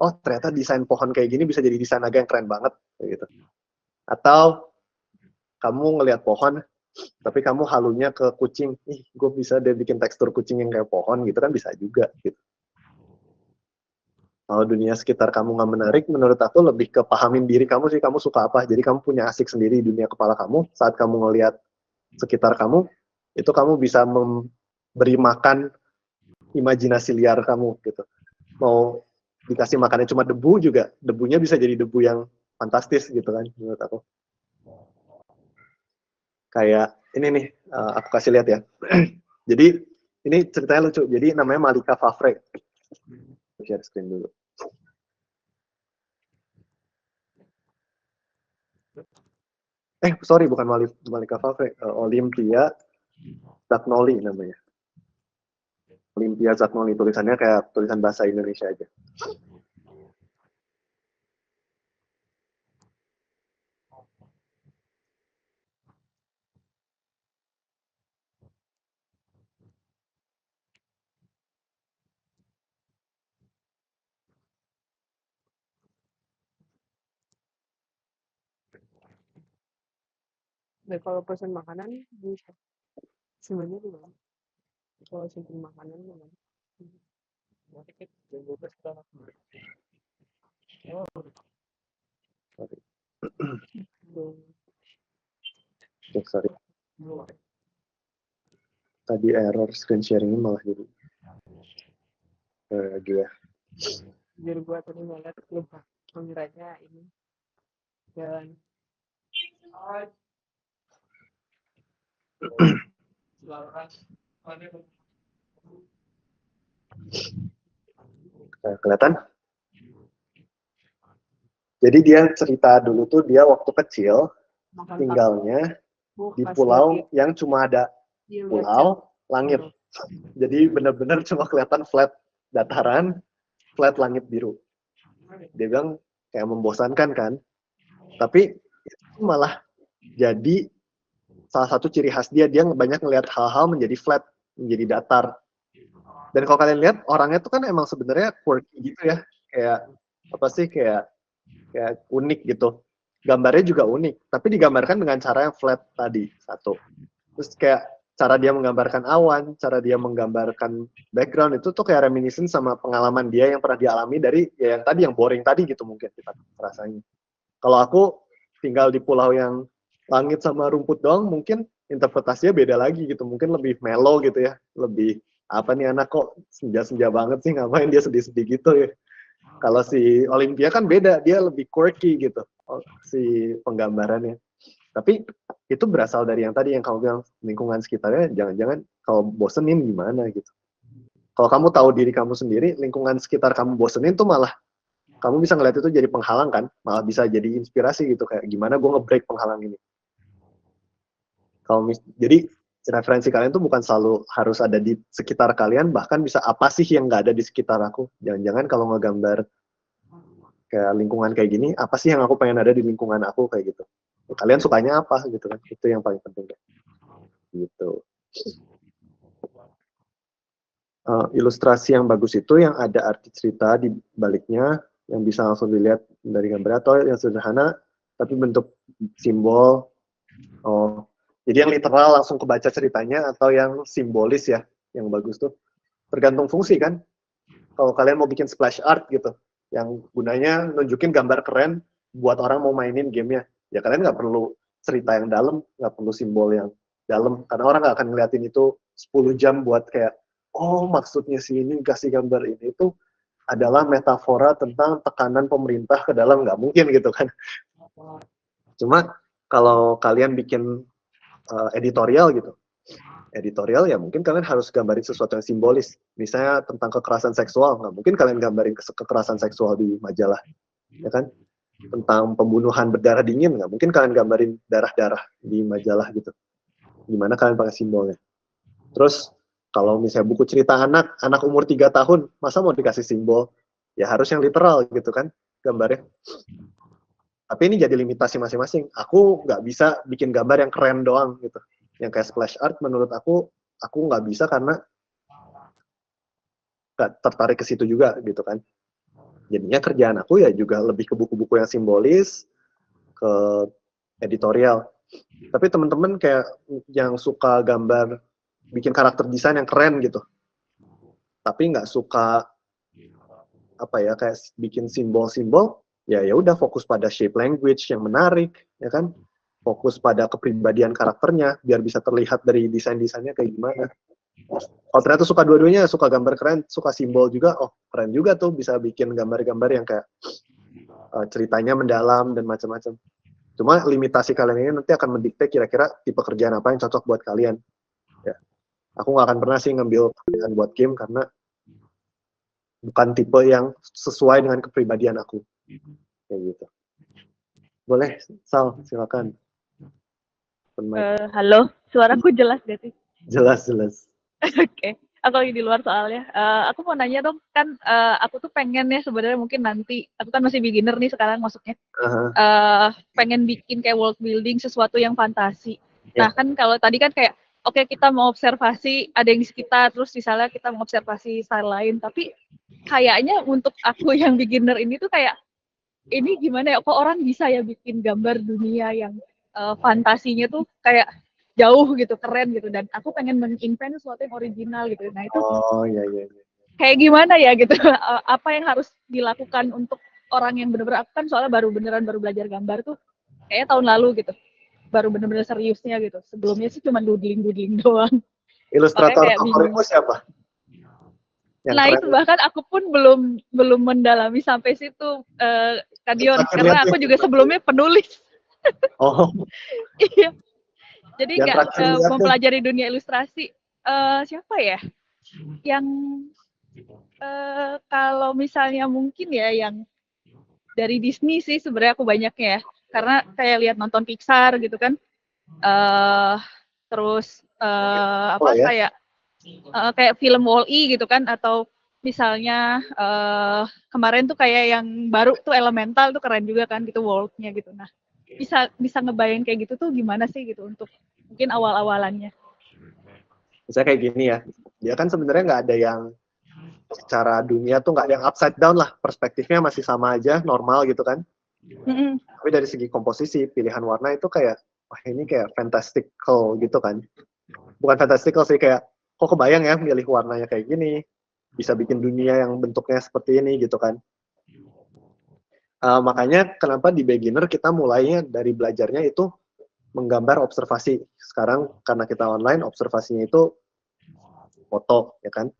oh ternyata desain pohon kayak gini bisa jadi desain naga yang keren banget, kayak gitu. Atau kamu ngelihat pohon, tapi kamu halunya ke kucing, ih gue bisa deh bikin tekstur kucing yang kayak pohon gitu kan bisa juga gitu. Kalau dunia sekitar kamu nggak menarik, menurut aku lebih ke pahamin diri kamu sih, kamu suka apa. Jadi kamu punya asik sendiri di dunia kepala kamu, saat kamu ngelihat sekitar kamu, itu kamu bisa memberi makan imajinasi liar kamu gitu. Mau dikasih makannya cuma debu juga, debunya bisa jadi debu yang fantastis gitu kan, menurut aku. Kayak ini nih, aku kasih lihat ya. Jadi ini ceritanya lucu. Jadi namanya Malika Favre. Share screen dulu. Sorry, bukan Malika Favre, Olympia Zagnoli namanya. Olympia Zagnoli, tulisannya kayak tulisan bahasa Indonesia aja. Dan kalau pesan makanan bisa sebenarnya gimana? Kalau simpen makanan gimana? Sorry. Tadi error screen sharing malah jadi gila. Biar gua tadi ngeliat lupa pengiranya ini jalan. Kelihatan? Jadi dia cerita dulu tuh dia waktu kecil tinggalnya di pulau yang cuma ada pulau, langit. Jadi benar-benar cuma kelihatan flat dataran, flat langit biru. Dia bilang kayak membosankan kan. Tapi itu malah jadi salah satu ciri khas dia banyak ngelihat hal-hal menjadi flat, menjadi datar. Dan kalau kalian lihat orangnya tuh kan emang sebenarnya quirky gitu ya. Kayak apa sih kayak unik gitu. Gambarnya juga unik, tapi digambarkan dengan cara yang flat tadi, satu. Terus kayak cara dia menggambarkan awan, cara dia menggambarkan background itu tuh kayak reminiscent sama pengalaman dia yang pernah dialami dari ya yang tadi, yang boring tadi gitu mungkin kita rasanya. Kalau aku tinggal di pulau yang langit sama rumput doang, mungkin interpretasinya beda lagi gitu, mungkin lebih mellow gitu ya, lebih apa nih anak kok senja-senja banget sih, ngapain dia sedih-sedih gitu ya. Kalau si Olympia kan beda, dia lebih quirky gitu, si penggambarannya. Tapi itu berasal dari yang tadi yang kamu bilang, lingkungan sekitarnya, jangan-jangan kalau bosenin gimana gitu. Kalau kamu tahu diri kamu sendiri, lingkungan sekitar kamu bosenin tuh malah, kamu bisa ngeliat itu jadi penghalang kan, malah bisa jadi inspirasi gitu, kayak gimana gue nge-break penghalang ini. Jadi referensi kalian tuh bukan selalu harus ada di sekitar kalian, bahkan bisa apa sih yang nggak ada di sekitar aku. Jangan-jangan kalau ngegambar kayak lingkungan kayak gini, apa sih yang aku pengen ada di lingkungan aku kayak gitu. Kalian sukanya apa gitu kan, itu yang paling penting gitu. Ilustrasi yang bagus itu yang ada arti cerita di baliknya, yang bisa langsung dilihat dari gambar, atau yang sederhana tapi bentuk simbol. Jadi yang literal langsung kebaca ceritanya, atau yang simbolis ya, yang bagus tuh. Tergantung fungsi kan. Kalau kalian mau bikin splash art gitu, yang gunanya nunjukin gambar keren buat orang mau mainin gamenya, ya kalian nggak perlu cerita yang dalam, nggak perlu simbol yang dalam, karena orang nggak akan ngeliatin itu 10 jam buat kayak, oh maksudnya si ini kasih gambar ini itu adalah metafora tentang tekanan pemerintah ke dalam, nggak mungkin gitu kan. Cuma kalau kalian bikin editorial gitu, editorial ya mungkin kalian harus gambarin sesuatu yang simbolis, misalnya tentang kekerasan seksual, nggak mungkin kalian gambarin kekerasan seksual di majalah, ya kan. Tentang pembunuhan berdarah dingin, nggak mungkin kalian gambarin darah-darah di majalah gitu, gimana kalian pakai simbolnya. Terus kalau misalnya buku cerita anak umur 3 tahun, masa mau dikasih simbol, ya harus yang literal gitu kan gambarnya. Tapi ini jadi limitasi masing-masing. Aku nggak bisa bikin gambar yang keren doang gitu. Yang kayak splash art menurut aku aku nggak bisa karena nggak tertarik ke situ juga gitu kan. Jadinya kerjaan aku ya juga lebih ke buku-buku yang simbolis, ke editorial. Tapi teman-teman kayak yang suka gambar, bikin karakter desain yang keren gitu, tapi nggak suka apa ya kayak bikin simbol-simbol, ya udah fokus pada shape language yang menarik, ya kan? Fokus pada kepribadian karakternya biar bisa terlihat dari desain-desainnya kayak gimana. Kalau ternyata suka dua-duanya, suka gambar keren, suka simbol juga, oh keren juga tuh bisa bikin gambar-gambar yang kayak ceritanya mendalam dan macam-macam. Cuma limitasi kalian ini nanti akan mendikte kira-kira tipe kerjaan apa yang cocok buat kalian. Ya. Aku nggak akan pernah sih ngambil kerjaan buat game karena bukan tipe yang sesuai dengan kepribadian aku. Kayak gitu. Boleh, Sal, silakan. Halo, suaraku jelas gak sih? Jelas. Oke, aku lagi di luar soalnya. Aku mau nanya dong, kan aku tuh pengen ya sebenarnya mungkin nanti, aku kan masih beginner nih sekarang masuknya. Pengen bikin kayak world building sesuatu yang fantasi. Nah kan kalau tadi kan kayak, oke kita mau observasi, ada yang di sekitar, terus misalnya kita mau observasi style lain, tapi kayaknya untuk aku yang beginner ini tuh kayak, ini gimana ya, kok orang bisa ya bikin gambar dunia yang fantasinya tuh kayak jauh gitu, keren gitu, dan aku pengen menginvent sesuatu yang original gitu. Nah itu iya. kayak gimana ya gitu, apa yang harus dilakukan untuk orang yang bener-bener, aku kan soalnya baru belajar gambar tuh kayaknya tahun lalu gitu, baru bener-bener seriusnya gitu. Sebelumnya sih cuma doodling doang. Ilustrator Kayak favoritmu siapa? Yang nah keren. itu bahkan aku pun belum mendalami sampai situ, Kadion, karena aku juga sebelumnya penulis. Oh. Iya. Jadi Yang nggak mempelajari dunia ilustrasi. Siapa ya? Yang kalau misalnya mungkin ya yang dari Disney sih sebenarnya aku banyaknya ya. Karena kayak lihat nonton Pixar gitu kan. Terus kayak film Wall-E gitu kan, atau misalnya kemarin tuh kayak yang baru tuh Elemental tuh keren juga kan gitu world-nya gitu. Nah, bisa ngebayang kayak gitu tuh gimana sih gitu untuk mungkin awal-awalannya. Misalnya kayak gini ya, dia kan sebenarnya nggak ada yang secara dunia tuh nggak ada yang upside down lah, perspektifnya masih sama aja, normal gitu kan. Tapi dari segi komposisi, pilihan warna itu kayak, wah ini kayak fantastical gitu kan. Bukan fantastical sih, kayak kok kebayang ya milih warnanya kayak gini, bisa bikin dunia yang bentuknya seperti ini gitu kan. Makanya kenapa di beginner kita mulainya dari belajarnya itu menggambar observasi. Sekarang karena kita online, observasinya itu foto, ya kan?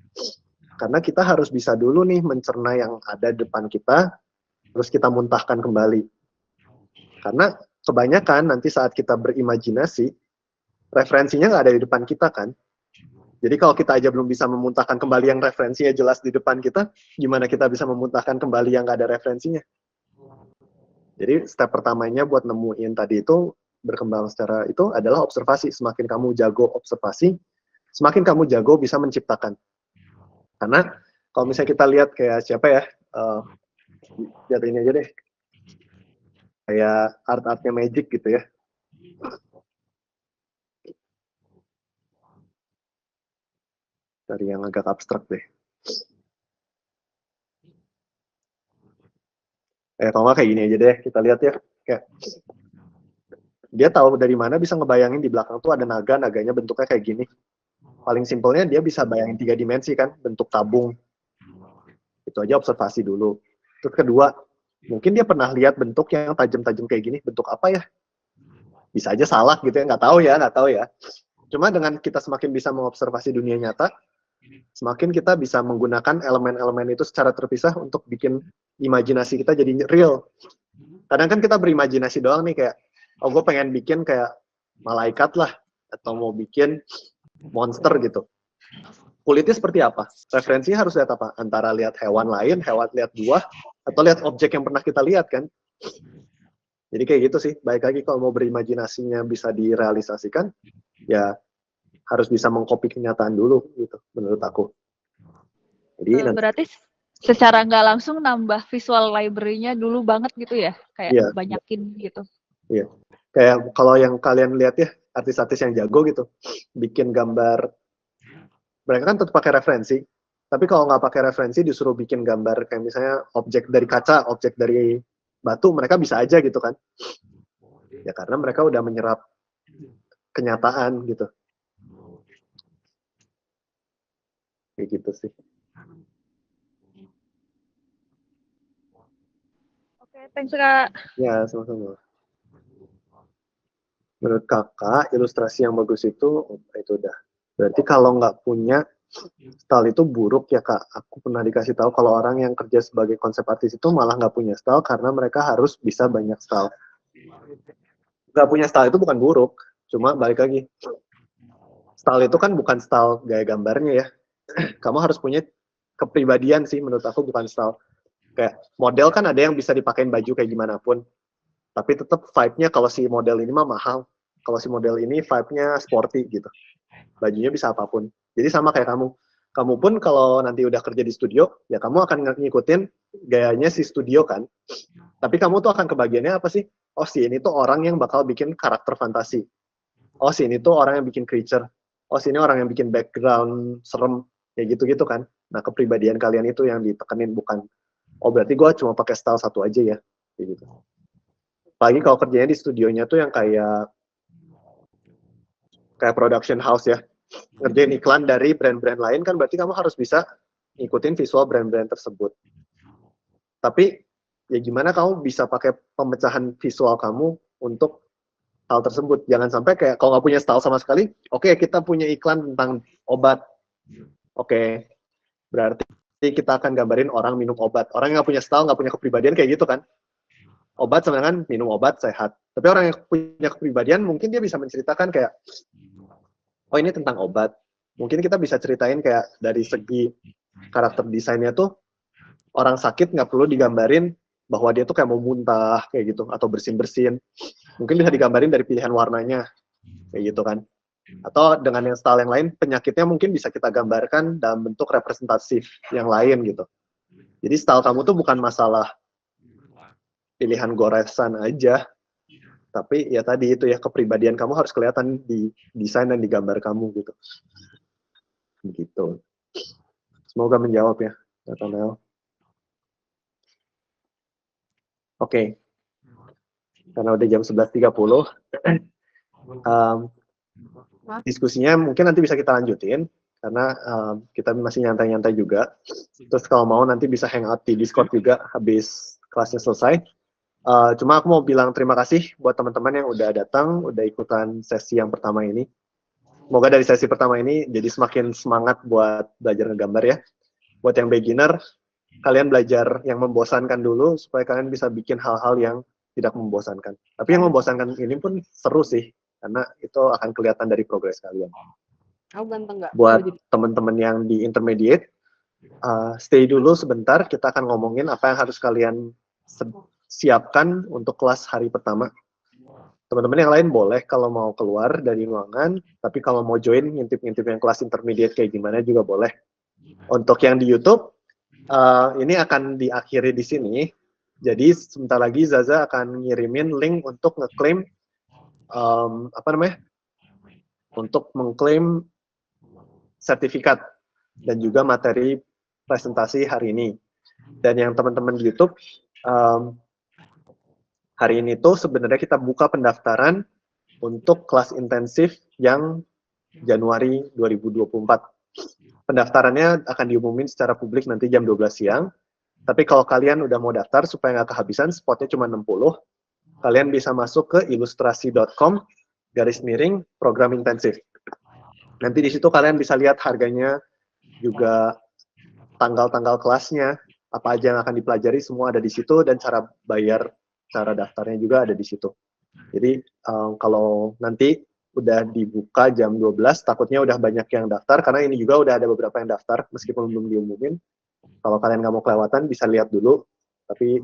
Karena kita harus bisa dulu nih mencerna yang ada di depan kita, terus kita muntahkan kembali. Karena kebanyakan nanti saat kita berimajinasi, referensinya nggak ada di depan kita kan. Jadi kalau kita aja belum bisa memuntahkan kembali yang referensinya jelas di depan kita, gimana kita bisa memuntahkan kembali yang nggak ada referensinya? Jadi step pertamanya buat nemuin tadi itu, berkembang secara itu adalah observasi. Semakin kamu jago observasi, semakin kamu jago bisa menciptakan. Karena kalau misalnya kita lihat kayak siapa ya, lihat ini aja deh, kayak art-artnya Magic gitu ya. Dari yang agak abstrak deh. Kalau nggak kayak gini aja deh, kita lihat ya. Kayak dia tahu dari mana bisa ngebayangin di belakang tuh ada naga, naganya bentuknya kayak gini. Paling simpelnya dia bisa bayangin 3 dimensi kan, bentuk tabung. Itu aja observasi dulu. Terus kedua, mungkin dia pernah lihat bentuk yang tajam-tajam kayak gini, bentuk apa ya? Bisa aja salah gitu ya, nggak tahu ya. Cuma dengan kita semakin bisa mengobservasi dunia nyata, semakin kita bisa menggunakan elemen-elemen itu secara terpisah untuk bikin imajinasi kita jadi real. Kadang kan kita berimajinasi doang nih kayak, oh gue pengen bikin kayak malaikat lah, atau mau bikin monster gitu. Kulitnya seperti apa? Referensinya harus lihat apa? Antara lihat hewan lain, lihat buah, atau lihat objek yang pernah kita lihat kan? Jadi kayak gitu sih. Baik lagi kalau mau berimajinasinya bisa direalisasikan, ya harus bisa mengcopy kenyataan dulu gitu, menurut aku. Jadi berarti secara nggak langsung nambah visual library-nya dulu banget gitu ya? Kayak banyakin gitu. Iya. Kayak kalau yang kalian lihat ya, artis-artis yang jago gitu, bikin gambar mereka kan tetap pakai referensi. Tapi kalau nggak pakai referensi, disuruh bikin gambar kayak misalnya objek dari kaca, objek dari batu, mereka bisa aja gitu kan. Ya karena mereka udah menyerap kenyataan gitu. Kayak gitu sih. Oke, thanks Kak. Ya, sama-sama. Menurut kakak, ilustrasi yang bagus itu udah. Berarti kalau nggak punya style itu buruk ya kak. Aku pernah dikasih tahu kalau orang yang kerja sebagai konsep artis itu malah nggak punya style karena mereka harus bisa banyak style. Nggak punya style itu bukan buruk, cuma balik lagi. Style itu kan bukan style gaya gambarnya ya. Kamu harus punya kepribadian sih menurut aku, bukan style. Kayak model kan ada yang bisa dipakein baju kayak gimana pun. Tapi tetap vibe-nya kalau si model ini mah mahal. Kalau si model ini vibe-nya sporty gitu. Bajunya bisa apapun. Jadi sama kayak kamu. Kamu pun kalau nanti udah kerja di studio, ya kamu akan ngikutin gayanya si studio kan. Tapi kamu tuh akan kebagiannya apa sih? Oh si ini tuh orang yang bakal bikin karakter fantasi. Oh si ini tuh orang yang bikin creature. Oh si ini orang yang bikin background serem. Ya gitu-gitu kan. Nah kepribadian kalian itu yang ditekenin, bukan oh berarti gue cuma pakai style satu aja ya. Kayak gitu. Apalagi kalau kerjanya di studionya tuh yang kayak production house ya, ngerjain iklan dari brand-brand lain kan, berarti kamu harus bisa ngikutin visual brand-brand tersebut. Tapi ya gimana kamu bisa pakai pemecahan visual kamu untuk hal tersebut. Jangan sampai kayak kalau nggak punya style sama sekali, oke, kita punya iklan tentang obat, oke, berarti kita akan gambarin orang minum obat. Orang yang nggak punya style, nggak punya kepribadian kayak gitu kan. Obat sama dengan minum obat sehat. Tapi orang yang punya kepribadian mungkin dia bisa menceritakan kayak, oh ini tentang obat. Mungkin kita bisa ceritain kayak dari segi karakter desainnya tuh, orang sakit nggak perlu digambarin bahwa dia tuh kayak mau muntah kayak gitu, atau bersin-bersin. Mungkin bisa digambarin dari pilihan warnanya, kayak gitu kan. Atau dengan yang style yang lain, penyakitnya mungkin bisa kita gambarkan dalam bentuk representatif yang lain gitu. Jadi style kamu tuh bukan masalah pilihan goresan aja, tapi ya tadi itu ya, kepribadian kamu harus kelihatan di desain dan di gambar kamu gitu. Begitu. Semoga menjawab ya, Nathanael. Oke. Karena udah jam 11.30, diskusinya mungkin nanti bisa kita lanjutin, karena kita masih nyantai-nyantai juga. Terus kalau mau nanti bisa hangout di Discord juga habis kelasnya selesai. Cuma aku mau bilang terima kasih buat teman-teman yang udah datang, udah ikutan sesi yang pertama ini. Semoga dari sesi pertama ini jadi semakin semangat buat belajar ngegambar ya. Buat yang beginner, kalian belajar yang membosankan dulu, supaya kalian bisa bikin hal-hal yang tidak membosankan. Tapi yang membosankan ini pun seru sih, karena itu akan kelihatan dari progres kalian. Aku ganteng nggak? Buat teman-teman yang di intermediate, stay dulu sebentar, kita akan ngomongin apa yang harus kalian siapkan untuk kelas hari pertama. Teman-teman yang lain boleh kalau mau keluar dari ruangan, tapi kalau mau join ngintip-ngintip yang kelas intermediate kayak gimana juga boleh. Untuk yang di YouTube, ini akan diakhiri di sini. Jadi sebentar lagi Zaza akan ngirimin link untuk ngeklaim, untuk mengklaim sertifikat dan juga materi presentasi hari ini. Dan yang teman-teman di YouTube, hari ini tuh sebenarnya kita buka pendaftaran untuk kelas intensif yang Januari 2024. Pendaftarannya akan diumumin secara publik nanti jam 12 siang. Tapi kalau kalian udah mau daftar supaya nggak kehabisan, spotnya cuma 60, kalian bisa masuk ke ilustrasi.com/program intensif. Nanti di situ kalian bisa lihat harganya, juga tanggal-tanggal kelasnya, apa aja yang akan dipelajari, semua ada di situ, dan cara bayar, cara daftarnya juga ada di situ. Jadi kalau nanti udah dibuka jam 12, takutnya udah banyak yang daftar, karena ini juga udah ada beberapa yang daftar, meskipun belum diumumin. Kalau kalian nggak mau kelewatan, bisa lihat dulu. Tapi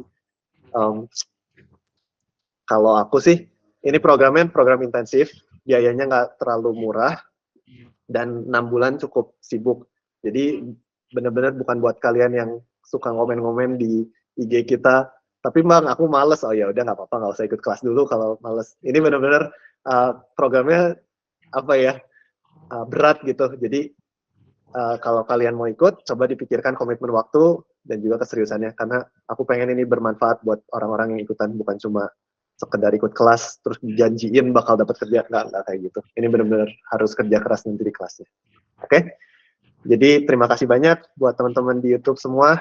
kalau aku sih, ini program intensif, biayanya nggak terlalu murah, dan 6 bulan cukup sibuk. Jadi benar-benar bukan buat kalian yang suka ngomen-ngomen di IG kita, tapi Bang, aku males. Oh ya udah, nggak apa-apa, nggak usah ikut kelas dulu kalau males. Ini benar-benar programnya berat gitu. Jadi kalau kalian mau ikut, coba dipikirkan komitmen waktu dan juga keseriusannya, karena aku pengen ini bermanfaat buat orang-orang yang ikutan, bukan cuma sekedar ikut kelas terus janjiin bakal dapat kerja, nggak kayak gitu. Ini benar-benar harus kerja keras nanti di kelasnya. Oke? Jadi terima kasih banyak buat teman-teman di YouTube semua,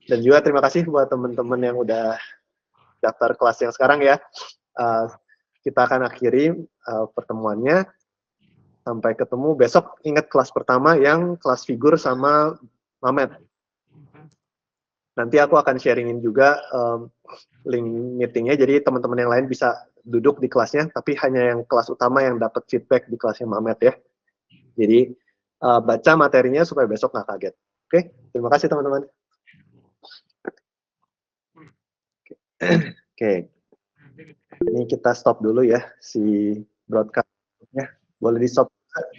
dan juga terima kasih buat teman-teman yang udah daftar kelas yang sekarang ya. Kita akan akhiri pertemuannya. Sampai ketemu besok. Ingat kelas pertama yang kelas figur sama Mamet. Nanti aku akan sharingin juga link meetingnya, jadi teman-teman yang lain bisa duduk di kelasnya, tapi hanya yang kelas utama yang dapat feedback di kelasnya Mamet ya. Jadi baca materinya supaya besok nggak kaget. Oke, terima kasih teman-teman. Oke, ini kita stop dulu ya si broadcast-nya. Boleh di stop.